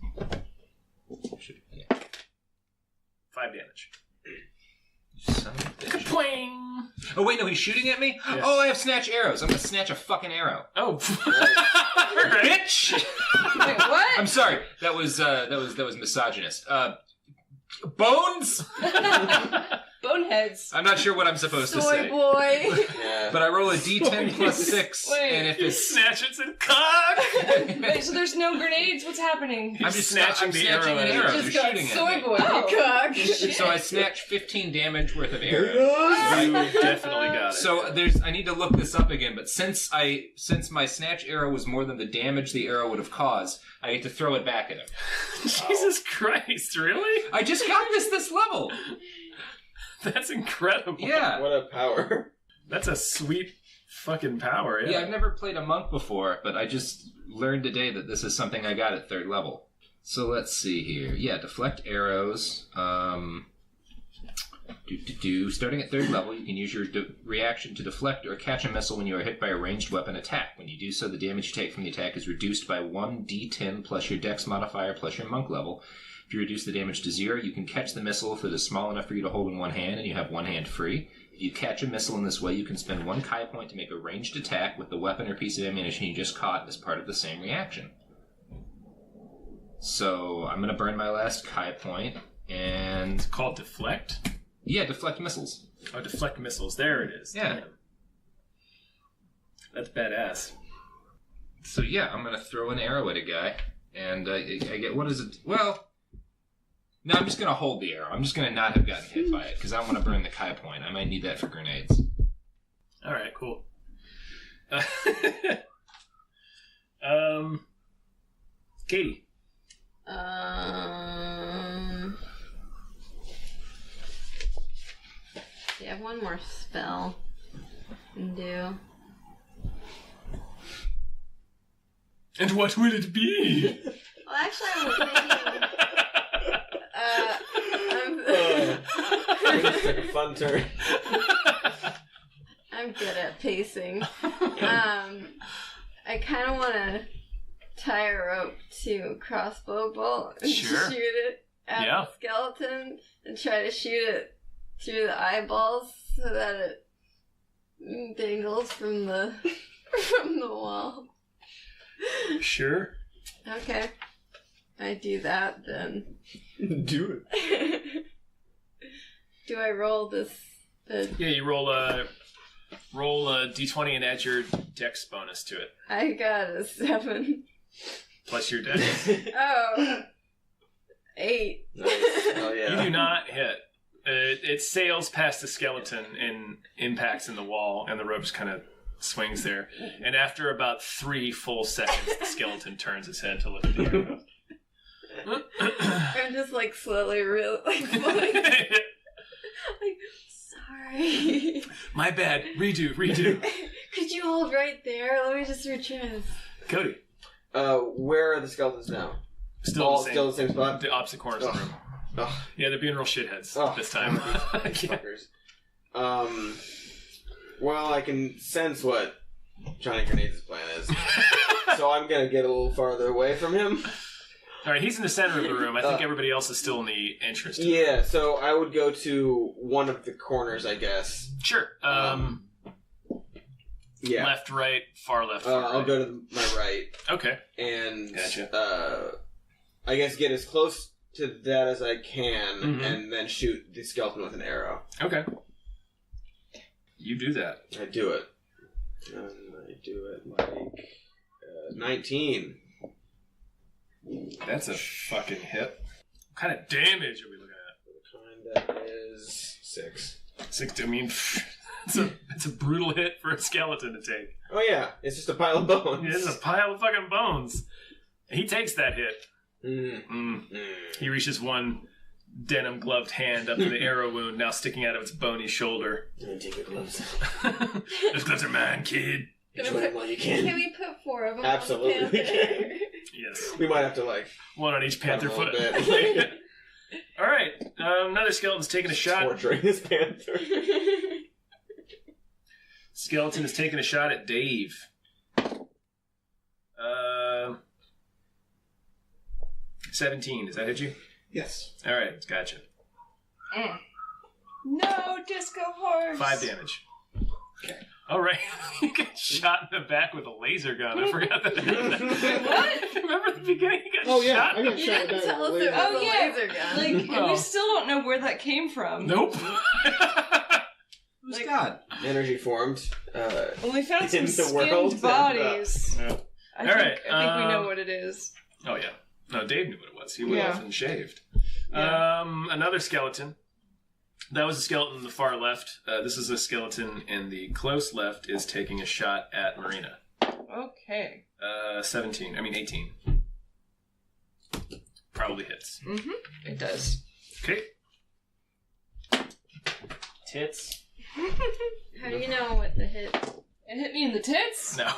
S4: Yeah.
S8: 5 damage.
S4: Son of a bitch.
S8: Pling!
S4: Oh wait, no, he's shooting at me?
S8: Yes.
S4: Oh, I have snatch arrows. I'm gonna snatch a fucking arrow.
S8: Oh, bitch!
S2: Wait, what?
S4: I'm sorry. That was misogynist. Bones?
S2: Boneheads.
S4: I'm not sure what I'm supposed to
S5: Soy
S4: say.
S5: boy.
S6: Yeah.
S4: But I roll a d10 plus 6,
S2: Wait.
S4: and if
S8: You
S4: it's...
S8: snatch it and cock!
S2: Wait, so there's no grenades? What's happening?
S4: I'm just
S8: snatching
S4: I'm
S8: the
S4: snatching
S8: arrow
S4: an
S8: at
S4: arrow.
S8: you.
S4: They're
S5: Just got
S4: shooting
S5: soy
S4: at me.
S5: boy.
S2: Oh.
S5: Cock.
S4: So I snatch 15 damage worth of arrows.
S8: You definitely got it.
S4: So I need to look this up again, but since my snatch arrow was more than the damage the arrow would have caused, I get to throw it back at him.
S8: Jesus Christ, really?
S4: I just got this level.
S8: That's incredible.
S4: Yeah.
S6: What a power.
S8: That's a sweet fucking power,
S4: Yeah, I've never played a monk before, but I just learned today that this is something I got at 3rd level. So let's see here. Yeah, deflect arrows. Starting at 3rd level, you can use your reaction to deflect or catch a missile when you are hit by a ranged weapon attack. When you do so, the damage you take from the attack is reduced by 1d10 plus your dex modifier plus your monk level. If you reduce the damage to 0, you can catch the missile if it is small enough for you to hold in one hand, and you have one hand free. If you catch a missile in this way, you can spend 1 Kai point to make a ranged attack with the weapon or piece of ammunition you just caught as part of the same reaction. So I'm going to burn my last Kai point, and...
S8: It's called deflect?
S4: Yeah, deflect missiles.
S8: Oh, deflect missiles. There it is.
S4: Yeah.
S8: Damn. That's badass.
S4: So yeah, I'm going to throw an arrow at a guy, and I get... What is it? Well... No, I'm just going to hold the arrow. I'm just going to not have gotten hit by it, because I want to burn the Kai point. I might need that for grenades.
S8: All right, cool. Katie.
S5: Do you have one more spell you can do?
S8: And what will it be?
S5: Well, actually, I was thinking...
S6: It's like a fun turn.
S5: I'm good at pacing. I kind of want to tie a rope to a crossbow bolt and
S8: Sure.
S5: shoot it at
S8: Yeah.
S5: the skeleton and try to shoot it through the eyeballs so that it dangles from the wall.
S8: Sure.
S5: Okay. I do that then.
S6: Do it.
S5: Do I roll this?
S8: Yeah, you roll a d20 and add your dex bonus to it.
S5: I got a 7.
S8: Plus your dex.
S5: Oh. 8.
S6: Nice. Oh, yeah.
S8: You do not hit. It sails past the skeleton and impacts in the wall, and the rope just kind of swings there. And after about 3 full seconds, the skeleton turns its head to look at the arrow.
S5: I'm just like slowly falling. Like, sorry.
S8: My bad. Redo.
S5: Could you hold right there? Let me just retry this.
S8: Cody.
S6: Where are the skeletons now?
S8: Still
S6: the same spot?
S8: The opposite corners of the room.
S6: Oh.
S8: Yeah, they're being real shitheads this time.
S6: Fuckers. Well, I can sense what Johnny Grenades' plan is. So I'm gonna get a little farther away from him.
S8: Alright, he's in the center of the room. I think everybody else is still in the entrance.
S6: Yeah, so I would go to one of the corners, I guess.
S8: Sure.
S6: Yeah.
S8: Left, right, far left, far right.
S6: I'll go to my right.
S8: Okay.
S6: And
S8: Gotcha.
S6: I guess get as close to that as I can,
S8: Mhm.
S6: and then shoot the skeleton with an arrow.
S8: Okay. You do that.
S6: I do it. And I do it like 19.
S8: That's a fucking hit. What kind of damage are we looking at?
S6: The kind that is 6.
S8: 6. I mean, it's a brutal hit for a skeleton to take.
S6: Oh yeah, it's just a pile of bones.
S8: It's a pile of fucking bones. He takes that hit.
S6: Mm.
S8: He reaches one denim gloved hand up to the arrow wound, now sticking out of its bony shoulder.
S6: Take your gloves.
S8: Those gloves are mine, kid.
S6: Enjoy them while you can.
S5: Can we put 4 of them
S6: Absolutely
S5: on the
S6: we can.
S8: Yes.
S6: We might have to
S8: one on each panther
S6: a
S8: foot.
S6: little bit.
S8: Alright, another skeleton's taking a shot.
S6: Torturing this panther.
S8: Skeleton is taking a shot at Dave. 17. Does that hit you?
S7: Yes.
S8: Alright, gotcha.
S2: No, disco horse.
S8: 5 damage. Okay. Alright. You get shot in the back with a laser gun. I forgot that.
S2: What?
S8: Remember at the beginning you got
S7: Oh yeah,
S8: shot?
S7: I got
S5: You
S7: shot
S5: didn't
S7: with
S5: tell us
S7: that.
S5: it was
S2: Oh,
S5: a
S2: yeah.
S5: laser gun.
S2: Like, and
S8: Oh.
S2: we still don't know where that came from.
S8: Nope.
S4: Who's
S2: Like-
S4: God?
S6: Energy formed.
S2: Well, we found some
S6: In the
S2: skinned
S6: world,
S2: bodies.
S8: Yeah.
S2: I
S8: All
S2: think
S8: right,
S2: we know what it is.
S8: Oh yeah. No, Dave knew what it was. He went
S2: Yeah.
S8: off and shaved.
S2: Yeah.
S8: Another skeleton. That was a skeleton in the far left. This is a skeleton in the close left is taking a shot at Marina.
S2: Okay.
S8: 18. Probably hits.
S2: Mm-hmm. It does.
S8: Okay. Tits.
S5: How do you know what the hit?
S2: It hit me in the tits?
S8: No.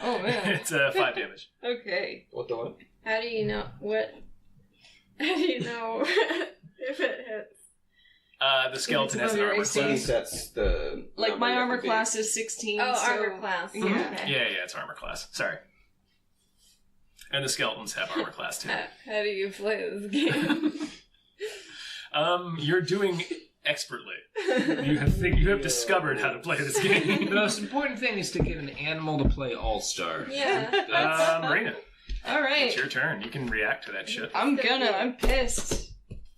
S2: Oh, man.
S8: It's 5 damage.
S2: Okay.
S6: What the what?
S5: How do you know what? How do you know if it hits?
S8: The skeleton has an
S2: above your
S8: armor
S2: AC.
S8: class.
S6: That's the
S2: Like,
S6: number
S2: my
S6: you have
S2: armor
S6: to beat.
S2: class is 16.
S5: Oh,
S2: so...
S5: armor class.
S2: Yeah.
S5: Okay.
S8: Yeah, it's armor class. Sorry. And the skeletons have armor class 2.
S5: How do you play this game?
S8: You're doing expertly. You have discovered how to play this game.
S4: The most important thing is to get an animal to play All-Star.
S5: Yeah.
S8: Marina,
S2: All right.
S8: it's your turn. You can react to that shit.
S2: I'm pissed.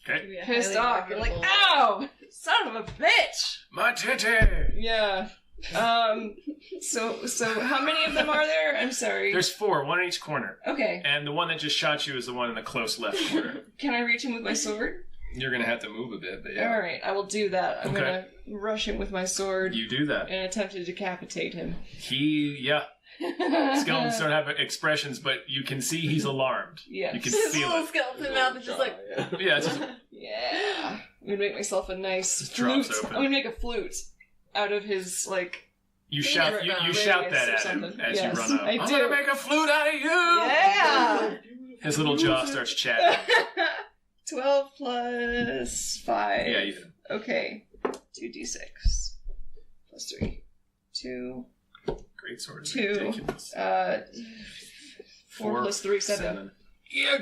S8: Okay.
S2: Pissed off. You're like, ow! Son of a bitch!
S8: My titty!
S2: Yeah. So how many of them are there? I'm sorry.
S8: There's 4, one in each corner.
S2: Okay.
S8: And the one that just shot you is the one in the close left corner.
S2: Can I reach him with my sword?
S8: You're gonna have to move a bit, but yeah.
S2: Alright, I will do that. I'm
S8: Okay.
S2: gonna rush him with my sword
S8: You do that.
S2: and attempt to decapitate him.
S8: Skeletons don't have expressions, but you can see he's alarmed.
S2: Yes.
S8: You can
S5: His
S8: feel
S5: little
S8: it.
S5: skeleton mouth is just like...
S8: Yeah, it's just,
S2: Yeah. I'm gonna make myself a nice
S8: Just drops
S2: flute.
S8: open.
S2: I'm gonna make a flute out of his,
S8: you
S2: Favorite
S8: shout
S2: radius
S8: that
S2: or
S8: at him
S2: something.
S8: as
S2: Yes,
S8: you run up.
S2: I
S8: I'm
S2: do.
S8: gonna make a flute out of you!
S2: Yeah!
S8: His little jaw starts chatting.
S2: 12 plus 5.
S8: Yeah, you hit him.
S2: Okay. 2d6. Plus 3. 2.
S8: Great sword. is
S2: 2.
S8: ridiculous.
S2: 4 plus 3, 7.
S4: Yeah,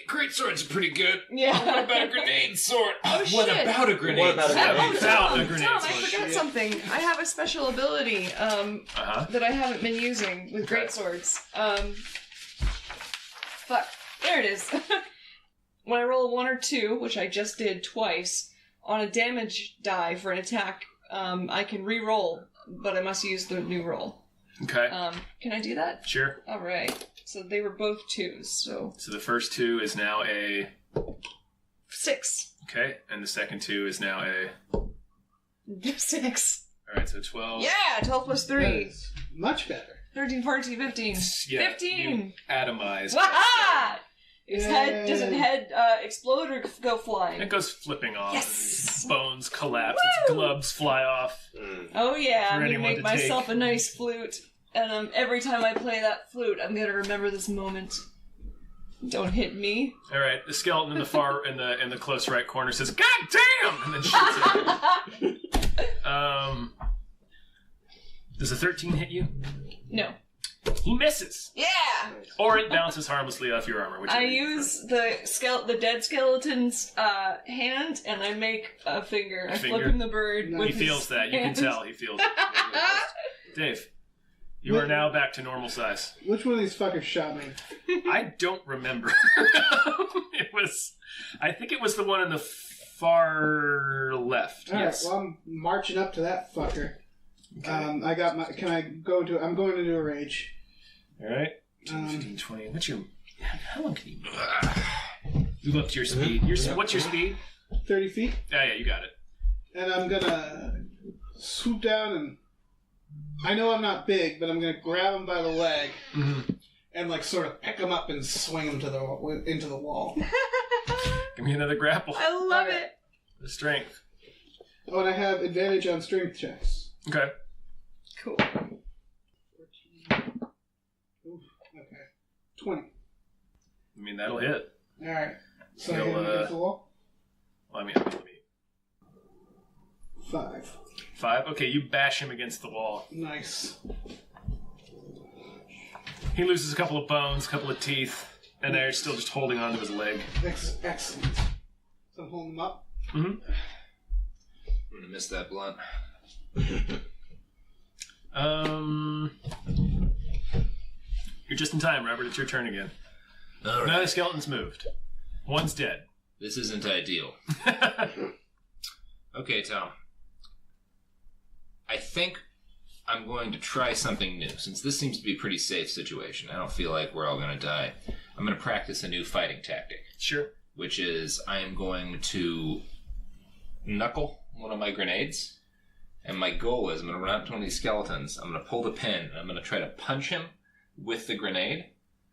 S4: great sword's pretty good.
S2: Yeah.
S4: What about a grenade sword?
S2: Oh,
S4: What
S2: shit.
S4: about a grenade
S6: What about a
S4: sword?
S6: grenade
S8: Without the grenade
S2: Tom, I
S8: sword.
S2: forgot something. I have a special ability
S8: Uh-huh.
S2: that I haven't been using with great swords. Fuck. There it is. When I roll a 1 or 2, which I just did twice, on a damage die for an attack, I can re-roll, but I must use the new roll.
S8: Okay.
S2: Can I do that?
S8: Sure.
S2: Alright. So they were both 2s, so...
S8: So the first 2 is now a...
S2: 6.
S8: Okay. And the second 2 is now a...
S2: 6.
S8: Alright, so 12.
S2: Yeah! 12 plus 3.
S7: That's much better.
S2: 13, 14, 15.
S8: Yeah,
S2: 15!
S8: you atomized.
S2: Waha! His head,
S7: Yay.
S2: does his head explode or go flying?
S8: It goes flipping off.
S2: Yes!
S8: Bones collapse.
S2: Woo!
S8: Its gloves fly off.
S2: Oh yeah,
S8: For
S2: I'm gonna
S8: anyone
S2: make
S8: to
S2: myself
S8: take.
S2: a nice flute, and every time I play that flute, I'm gonna remember this moment. Don't hit me.
S8: All right, the skeleton in the far in the close right corner says, "God damn!" and then shoots it. Does a 13 hit you?
S2: No.
S8: He misses,
S2: Yeah!
S8: or it bounces harmlessly off your armor.
S2: I use the dead skeleton's hand, and I make a finger. I flip
S8: Finger?
S2: him the bird.
S7: He
S2: with
S8: He
S2: his
S8: feels that. You can
S2: hand.
S8: tell. He feels it. Dave, you are now back to normal size.
S7: Which one of these fuckers shot me?
S8: I don't remember. I think it was the one in the far left.
S7: Alright,
S8: Yes.
S7: well, I'm marching up to that fucker.
S8: Okay.
S7: I got my. Can I go into? I'm going into a rage.
S8: All right. 10, 15, 20. What's your... How long can you move? You up to your speed. What's your speed?
S7: 30 feet,
S8: Yeah, you got it.
S7: and I'm gonna swoop down and. I know I'm not big, but I'm gonna grab him by the leg
S8: Mm-hmm.
S7: and like sort of pick him up and swing him into the wall.
S8: Give me another grapple.
S2: I love
S7: Okay.
S2: it.
S8: The strength.
S7: Oh, and I have advantage on strength checks.
S8: Okay.
S2: Cool.
S7: Oof, okay, 20.
S8: I mean, that'll hit.
S7: All right. So I
S8: You'll,
S7: hit him against the wall.
S8: Well, I mean,
S7: 5.
S8: 5. Okay, you bash him against the wall.
S7: Nice.
S8: He loses a couple of bones, a couple of teeth, and they're still just holding onto his leg.
S7: Excellent. So I'm holding him up.
S8: Mm-hmm.
S4: I'm gonna miss that blunt.
S8: You're just in time, Robert. It's your turn again.
S4: All right.
S8: Now the skeleton's moved. One's dead.
S4: This isn't ideal. Okay, Tom. I think I'm going to try something new. Since this seems to be a pretty safe situation, I don't feel like we're all going to die. I'm going to practice a new fighting tactic,
S8: Sure.
S4: which is I am going to knuckle one of my grenades, and my goal is I'm going to run up to one of these skeletons, I'm going to pull the pin, and I'm going to try to punch him with the grenade,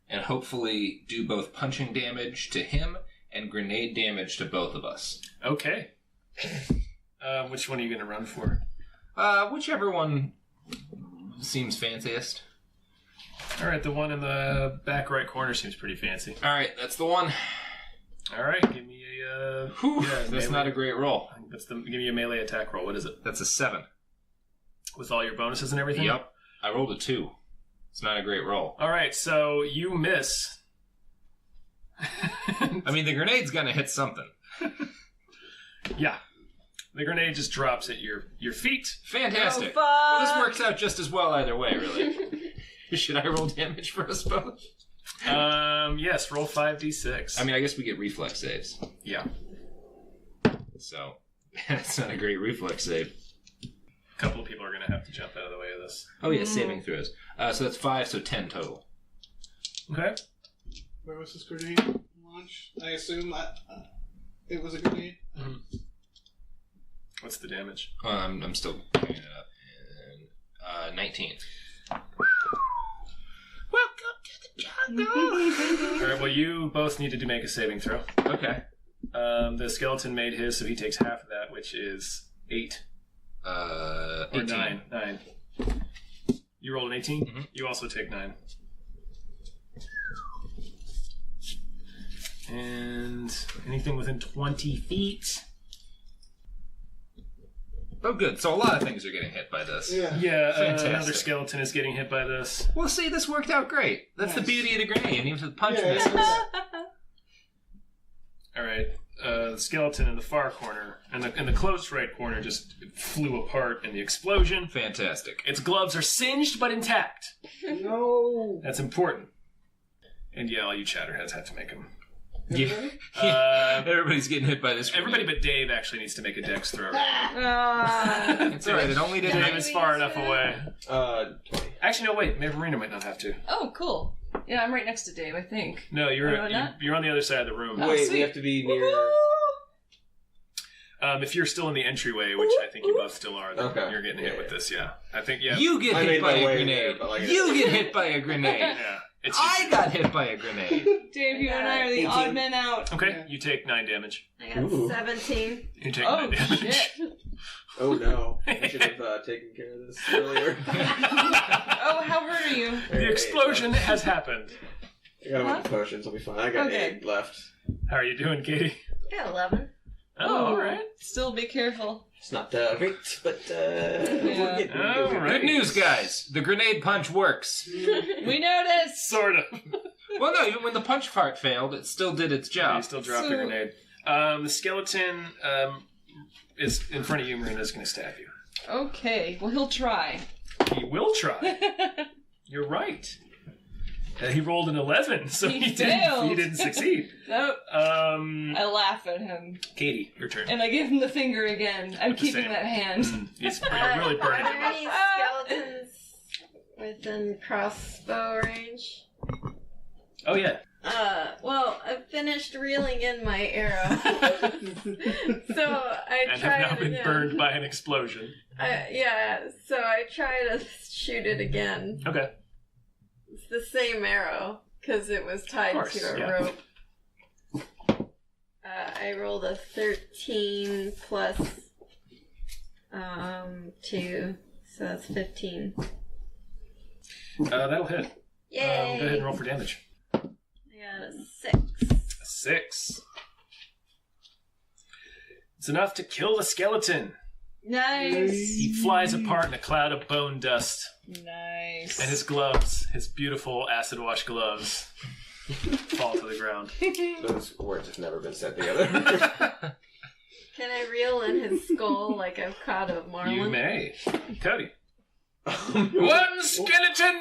S4: and hopefully do both punching damage to him and grenade damage to both of us.
S8: Okay. Which one are you going to run for?
S4: Whichever one seems fanciest.
S8: All right, the one in the back right corner seems pretty fancy.
S4: All right, that's the one.
S8: All right, give me a...
S4: Whew,
S8: yeah,
S4: that's
S8: melee.
S4: not a great roll.
S8: Give me a melee attack roll. What is it?
S4: That's a 7.
S8: With all your bonuses and everything?
S4: Yep. I rolled a 2. It's not a great roll.
S8: All right, so you miss
S4: I mean, the grenade's gonna hit something.
S8: Yeah. The grenade just drops at your feet.
S4: Fantastic.
S5: Oh,
S4: Well, this
S5: fuck.
S4: works out just as well either way, really. Should I roll damage for us both?
S8: Yes, roll 5d6.
S4: I mean, I guess we get reflex saves.
S8: Yeah.
S4: So, that's not a great reflex save.
S8: A couple of people are going to have to jump out of the way of this.
S4: Oh, yeah, saving throws. So that's 5, so 10 total.
S7: Where was this grenade launched? I assume it was a grenade.
S8: What's the damage?
S4: I'm still picking it up. And, 19. Welcome to the jungle!
S8: Alright, well, you both needed to make a saving throw.
S4: Okay.
S8: The skeleton made his, so he takes half of that, which is 8. Or
S4: 18.
S8: 9. You rolled an 18?
S4: Mm-hmm.
S8: You also take 9. And anything within 20 feet.
S4: Oh, good. So a lot of things are getting hit by this.
S7: Yeah.
S8: Yeah,
S4: Fantastic.
S8: another skeleton is getting hit by this.
S4: Well, see, this worked out great. That's the
S7: Nice.
S4: beauty of the grenade, and even the punch
S7: Yeah,
S4: misses.
S8: Alright, the skeleton in the far corner, and in the close right corner just flew apart in the explosion.
S4: Fantastic.
S8: Its gloves are singed but intact.
S7: No.
S8: That's important. And yeah, all you chatterheads have to make them.
S4: Yeah. Everybody's getting hit by this grenade.
S8: Everybody but Dave actually needs to make a dex throw.
S4: It's alright, it only did
S8: Dave is far enough away.
S6: 20.
S8: Actually, no, wait. Maybe Marina might not have to.
S2: Oh, cool. Yeah, I'm right next to Dave, I think.
S8: No, you're
S2: Oh, not?
S8: you're on the other side of the room.
S2: Oh,
S6: Wait,
S2: sweet.
S6: we have to be near.
S8: If you're still in the entryway, which I think you both still are, then
S6: Okay.
S8: you're getting hit with this. Yeah, I think yeah.
S4: You get
S6: I
S4: hit
S6: made
S4: by
S6: my
S4: a
S6: way
S4: grenade.
S6: there, but like-
S4: You get hit by a grenade.
S8: Yeah, it's
S4: I got hit by a grenade.
S2: Dave, you and I are the
S6: 18.
S2: odd men out.
S8: okay. You take 9 damage.
S5: I got
S6: Ooh.
S5: 17.
S8: You take
S2: Oh,
S8: 9 damage.
S2: shit.
S6: Oh no! I should have taken care of this earlier.
S2: Oh, how hurt are you?
S8: The explosion has happened.
S6: I got a bunch of potions. I'll be fine. I got
S2: Okay.
S6: 8 left.
S8: How are you doing, Katie?
S5: I got 11.
S8: Oh, all right.
S2: Still be careful.
S6: It's not great, but we're getting
S8: All right.
S4: Good news, guys. The grenade punch works.
S2: We noticed!
S8: Sort of.
S4: Well, no, even when the punch part failed, it still did its
S8: You
S4: job.
S8: still drop the
S2: So-
S8: grenade. The skeleton is in front of you, Marina, is going to stab you.
S2: Okay, well, he'll try.
S8: He will try. You're right. He rolled an 11, so
S2: He
S8: he
S2: failed.
S8: didn't succeed.
S2: Nope.
S8: Um,
S2: I laugh at him.
S8: Katie, your turn.
S2: And I give him the finger again. I'm
S8: With the
S2: keeping
S8: same.
S2: that hand.
S8: It's really
S5: Are
S8: burning.
S5: there any skeletons within crossbow range?
S8: Oh, yeah.
S5: Well, I finished reeling in my arrow. So I
S8: And
S5: tried
S8: have now
S5: it
S8: been
S5: again.
S8: burned by an explosion.
S5: Yeah, so I try to shoot it again.
S8: Okay.
S5: It's the same arrow, because it was tied
S8: Of course,
S5: to a
S8: yeah.
S5: rope. I rolled a 13 plus 2, so that's 15.
S8: That'll hit.
S5: Yay!
S8: Go ahead and roll for damage.
S5: I got a 6.
S8: 6. It's enough to kill the skeleton.
S2: Nice.
S8: He flies apart in a cloud of bone dust.
S2: Nice.
S8: And his gloves, his beautiful acid wash gloves, fall to the ground.
S6: Those words have never been said together.
S5: Can I reel in his skull like I've caught a marlin?
S8: You may. Cody. One skeleton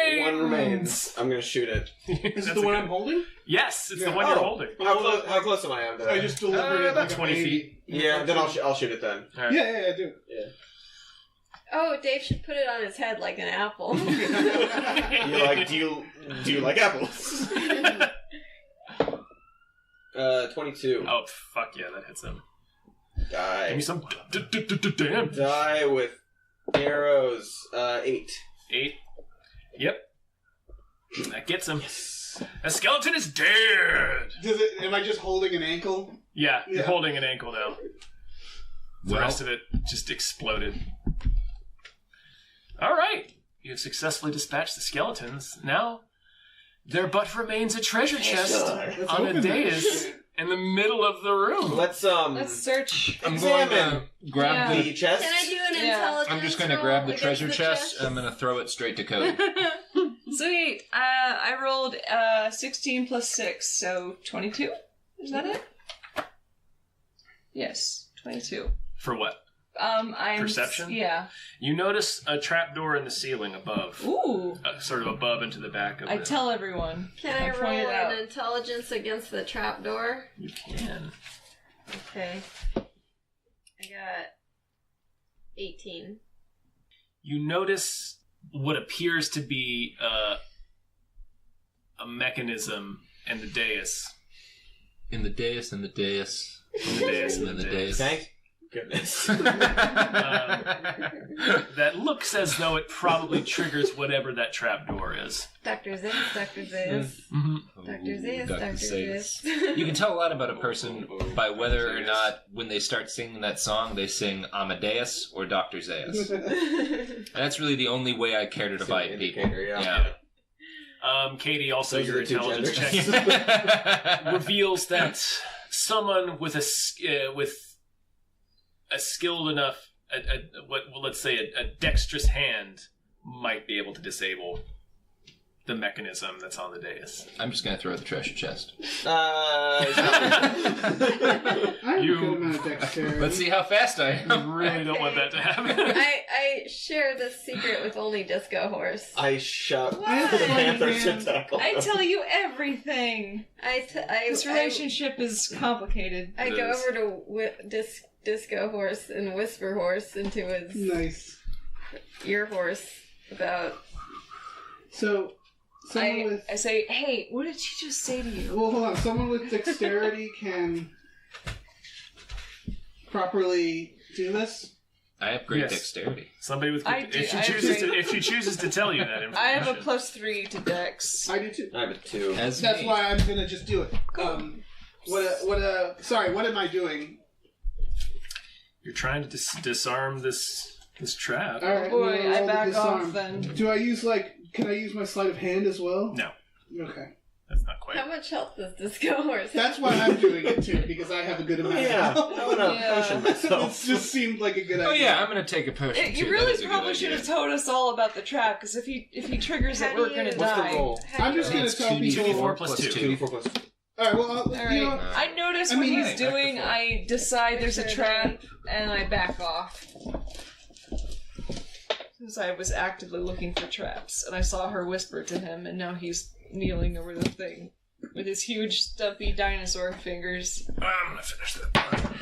S8: remains!
S6: One remains. I'm gonna shoot it.
S7: Is it the one I'm holding?
S8: Yes, it's the
S7: Yeah.
S8: one you're holding.
S6: How close am I am to that?
S7: I just delivered it
S8: about
S7: like a
S8: 20
S7: baby.
S8: feet.
S6: Yeah, then I'll shoot it then.
S8: All right.
S7: Yeah, do.
S5: Oh, Dave should put it on his head like an apple.
S6: You're like, do you like apples? 22.
S8: Oh, fuck yeah, that hits him. Give
S6: Die.
S8: me some damn.
S6: Die with arrows. 8.
S8: 8. Yep. That gets him. The skeleton is dead!
S7: Does it? Am I just holding an ankle?
S8: Yeah, you're
S7: Yeah.
S8: holding an ankle now. The
S4: Well.
S8: rest of it just exploded. All right. You have successfully dispatched the skeletons. Now, there but remains a treasure chest
S7: Let's
S8: on a
S7: open
S8: dais
S7: this.
S8: in the middle of the room.
S6: Let's
S2: Let's search.
S4: I'm going to
S6: examine
S4: grab
S2: Yeah.
S6: the chest.
S5: Can I do an
S2: Yeah.
S5: intelligence
S4: I'm just going to
S5: roll
S4: grab the
S5: against
S4: treasure
S5: the
S4: chest. I'm going to throw it straight to Cody.
S2: Sweet. I rolled 16 plus 6, so 22. Is that it? Yes, 22.
S8: For what?
S2: I'm
S8: Perception?
S2: Yeah.
S8: You notice a trapdoor in the ceiling above.
S2: Ooh.
S8: Sort of above into the back of
S2: I
S8: it.
S2: tell everyone.
S5: Can I roll an intelligence against the trapdoor?
S8: You can.
S5: Okay. I got 18.
S8: You notice what appears to be a mechanism in the dais.
S4: In the dais, in the dais.
S8: In the dais,
S4: in the dais.
S6: Thank goodness.
S8: That looks as though it probably triggers whatever that trapdoor is.
S5: Dr. Zayas, Dr. Zayas.
S8: Mm-hmm.
S5: Dr. Zayas,
S4: Dr.
S5: Dr.
S4: Zayas.
S5: Zayas.
S4: You can tell a lot about a person by whether or not, when they start singing that song, they sing Amadeus or Dr. Zayas. And that's really the only way I care to divide people.
S6: Yeah.
S8: Katie, also
S6: Those are
S8: your
S6: the two
S8: intelligence
S6: genders.
S8: check reveals that someone with a skilled enough, let's say a dexterous hand, might be able to disable the mechanism that's on the dais.
S4: I'm just going to throw out the treasure chest.
S7: I have a good amount of dexterity.
S4: Let's see how fast I am.
S8: I really don't want that to happen.
S5: I share this secret with only Disco Horse.
S6: I shot
S2: What?
S6: the panther to tackle.
S2: I tell you everything. This
S5: I
S2: relationship is complicated.
S5: I go over to Disco Horse and Whisper Horse into his
S7: Nice.
S5: ear horse about...
S7: So, someone with...
S2: I say, hey, what did she just say to you?
S7: Well, hold on. Someone with dexterity can properly do this?
S4: I have great
S8: Yes.
S4: dexterity.
S8: Somebody with
S2: I do-
S8: if
S2: I
S8: she chooses to tell you that information.
S2: I have a +3 to dex.
S7: I do too.
S6: I have a 2.
S4: As
S7: That's
S4: me.
S7: why I'm gonna just do it. Sorry, what am I doing?
S8: You're trying to disarm this trap.
S7: All right,
S2: Boy,
S7: I'm gonna
S2: I
S7: roll the
S2: back
S7: disarm.
S2: off then.
S7: Do I use, can I use my sleight of hand as well?
S8: No,
S7: Okay.
S8: that's not quite.
S5: How much health does Disco Horse have?
S7: That's why I'm doing it too, because I have a good amount
S6: Yeah,
S7: of
S6: I'm gonna
S2: Yeah.
S6: potion
S7: It
S6: myself.
S7: just seemed like a good idea.
S4: Oh yeah, I'm going to take a potion too.
S2: You
S4: That
S2: really
S4: is a good
S2: probably should
S4: idea.
S2: have told us all about the trap, because if he triggers
S5: How
S2: it,
S5: do
S2: we're gonna
S5: you-
S6: What's the
S2: die.
S6: roll?
S7: I'm just gonna
S4: It's
S7: tell
S4: 2d4
S7: people...
S8: 2d4 plus 2.
S6: 2d4 plus 2.
S7: Alright, well,
S2: All
S7: you know
S2: right.
S7: what?
S2: I notice
S7: I
S2: when
S7: mean,
S2: he's doing,
S6: back
S2: I decide there's a trap, and I back off. Since I was actively looking for traps, and I saw her whisper to him, and now he's kneeling over the thing with his huge, stumpy dinosaur fingers.
S8: I'm gonna finish that.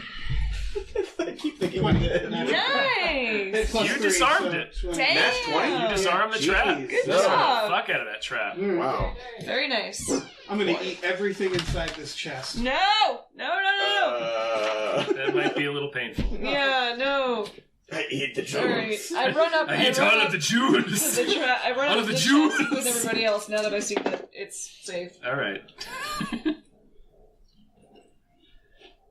S6: I keep thinking
S7: 20.
S6: you did.
S2: Nice!
S7: Plus
S8: You
S7: 3,
S8: disarmed
S7: so
S8: it.
S7: 20.
S2: Damn!
S6: That's 20?
S8: You disarmed the trap.
S6: Jeez.
S2: Good
S6: No.
S2: job!
S8: Fuck out of that trap.
S6: Wow.
S2: Very nice.
S7: I'm gonna eat everything inside this chest.
S2: No! No!
S8: That might be a little painful.
S2: Yeah, no.
S6: I eat the
S2: Alright,
S6: jewels.
S2: I run up.
S8: I eat
S2: run
S8: all
S2: up
S8: of the
S2: to
S8: jewels.
S2: the trap. I run
S8: All
S2: up
S8: of
S2: to
S8: the
S2: the
S8: jewels.
S2: chest with everybody else. Now that I see that it's safe.
S8: All right.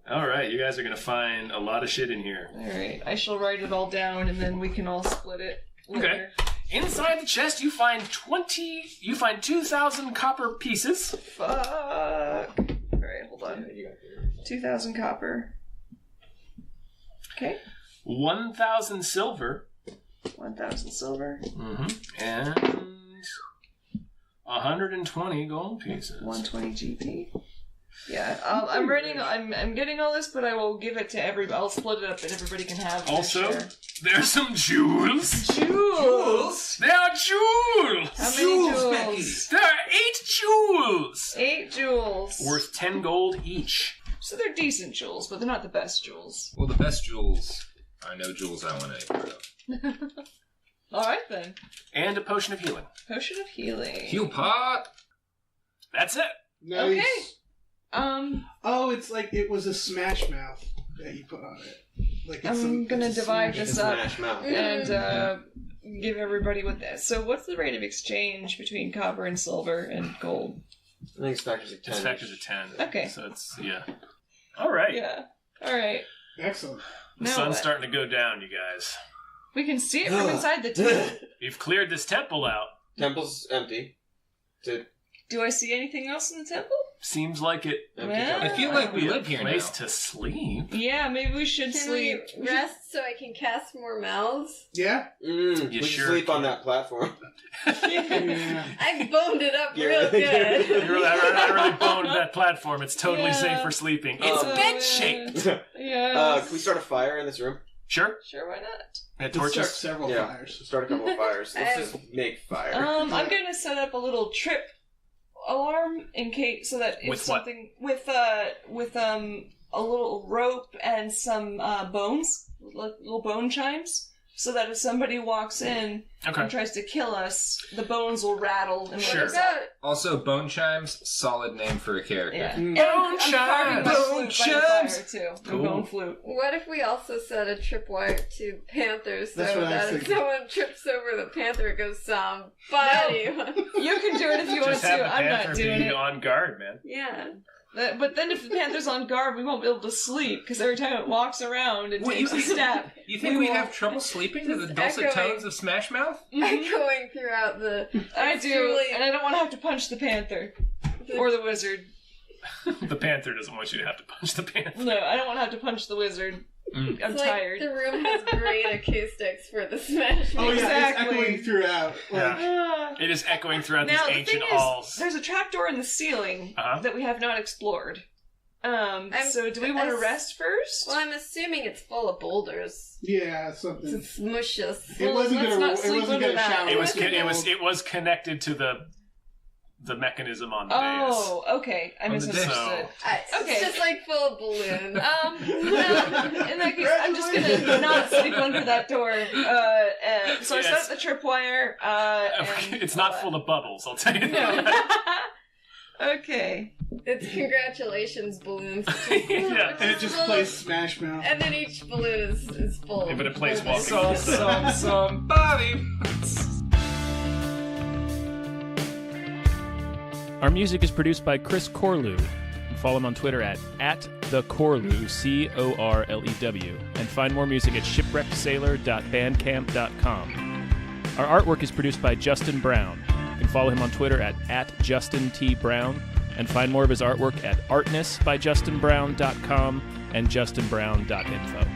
S8: All right, you guys are gonna find a lot of shit in here.
S2: All right, I shall write it all down, and then we can all split it later.
S8: Inside the chest, you find 2,000 copper pieces.
S2: Fuck. All right, hold on. 2,000 copper. Okay.
S8: 1,000 silver.
S2: 1,000 silver.
S8: And 120 gold pieces.
S2: 120 GP. Yeah, I'm writing. I'm getting all this, but I will give it to everybody. I'll split it up, and everybody can have their
S8: Also,
S2: share.
S8: there's some jewels.
S2: Jewels.
S8: There are jewels.
S2: How many jewels?
S8: There are 8 jewels.
S2: 8 jewels.
S8: Worth 10 gold each.
S2: So they're decent jewels, but they're not the best jewels.
S4: Well, the best jewels are no jewels I want any part of.
S2: All right then.
S8: And a potion of healing.
S2: Potion of healing.
S4: Heal pot!
S8: That's it.
S7: Nice.
S2: Okay.
S7: Oh, it's like it was a smash mouth that you put on it. Like it's
S2: I'm gonna
S7: it's a
S2: divide
S7: smash-
S2: this up
S6: Smash mouth.
S2: and give everybody what that. So what's the rate of exchange between copper and silver and gold?
S6: I think it's factors of 10.
S8: It's factors of 10.
S2: Okay.
S8: So it's, yeah. All right.
S2: Yeah. All right.
S7: Excellent.
S8: The
S2: Now
S8: sun's
S2: what?
S8: starting to go down, you guys.
S2: We can see it from inside the tomb.
S8: We've cleared this temple out.
S6: Temple's empty.
S2: Do I see anything else in the temple?
S8: Seems like it.
S2: Well,
S4: I feel like we live here
S8: Place
S4: now.
S8: to sleep.
S2: Yeah, maybe we should
S5: Can
S2: sleep.
S5: we rest so I can cast more mouths?
S7: Yeah.
S8: You
S6: We should
S8: sure
S6: sleep on
S8: can.
S6: that platform.
S7: Yeah.
S5: I boned it up
S6: Yeah.
S5: real good.
S8: I really boned that platform. It's totally
S2: Yeah.
S8: safe for sleeping. It's
S6: Oh,
S8: bed shaped.
S2: Yeah.
S6: Can we start a fire in this room?
S8: Sure.
S2: Sure, why not?
S8: And
S7: Let's start
S8: torches.
S7: several
S6: Yeah.
S7: fires.
S6: Start a couple of fires. Let's just make fire.
S2: I'm gonna set up a little trip alarm in case so that if
S8: With what?
S2: something with a little rope and some bones, little bone chimes, so that if somebody walks in
S8: Okay.
S2: and tries to kill us, the bones will rattle and
S8: Sure.
S2: wake us up.
S4: Also, Bone Chimes, solid name for a character.
S2: Yeah.
S7: Mm.
S2: And I'm
S8: Bone
S2: carving my
S8: chimes!
S2: flute
S8: Bone
S2: by the
S8: chimes!
S2: fire too.
S8: Cool.
S2: The bone flute.
S5: What if we also set a tripwire to panthers so
S7: That's what I was
S5: that if
S7: thinking.
S5: someone trips over the panther, it goes somebody.
S2: You can do it if you want
S8: Just have
S2: to.
S8: the
S2: I'm
S8: panther
S2: not doing
S8: be
S2: it.
S8: on guard, man.
S5: Yeah.
S2: But then if the panther's on guard, we won't be able to sleep because every time it walks around and
S4: What,
S2: takes a step.
S4: You think
S2: We
S4: we'd
S2: won't.
S4: have trouble sleeping to the
S5: Just
S4: dulcet
S5: echoing.
S4: tones of Smash Mouth?
S5: Echoing throughout the.
S2: I do,
S5: extremely-
S2: and I don't want to have to punch the panther or the wizard.
S8: The panther doesn't want you to have to punch the panther.
S2: No, I don't want to have to punch the wizard.
S8: Mm.
S2: I'm
S5: It's like
S2: tired.
S5: the room has great acoustics for the smash.
S7: Oh yeah,
S2: Exactly.
S7: it's echoing throughout. Like,
S2: Ah.
S8: It is echoing throughout
S2: Now
S8: these
S2: the
S8: ancient
S2: thing is,
S8: halls.
S2: there's a trapdoor in the ceiling
S8: Uh-huh.
S2: that we have not explored. So do we want to rest first?
S5: Well, I'm assuming it's full of boulders.
S7: yeah, something.
S5: It's mushes.
S7: It wasn't
S2: let's
S7: gonna.
S2: not
S7: It
S2: sleep
S7: wasn't
S2: under
S7: gonna
S2: that.
S7: shower.
S8: It was connected to the mechanism on the dais.
S2: Oh, okay. I
S4: On the
S2: misunderstood.
S8: So-
S2: Okay.
S5: It's just like full of balloons.
S2: Well, in that case, I'm just gonna not sleep under that door. So I set up the tripwire. And
S8: It's not full of bubbles, I'll tell you
S2: No.
S8: that.
S2: Okay.
S5: It's congratulations balloons.
S8: Yeah.
S7: And it just plays Smash Mouth.
S5: And then each balloon is full.
S8: Yeah, but it plays
S5: boulders.
S8: walking.
S4: Somebody.
S1: Our music is produced by Chris Corlew. Follow him on Twitter at @thecorlew, CORLEW, and find more music at shipwreckedsailor.bandcamp.com. Our artwork is produced by Justin Brown. You can follow him on Twitter at @JustinTBrown, and find more of his artwork at artnessbyjustinbrown.com and justinbrown.info.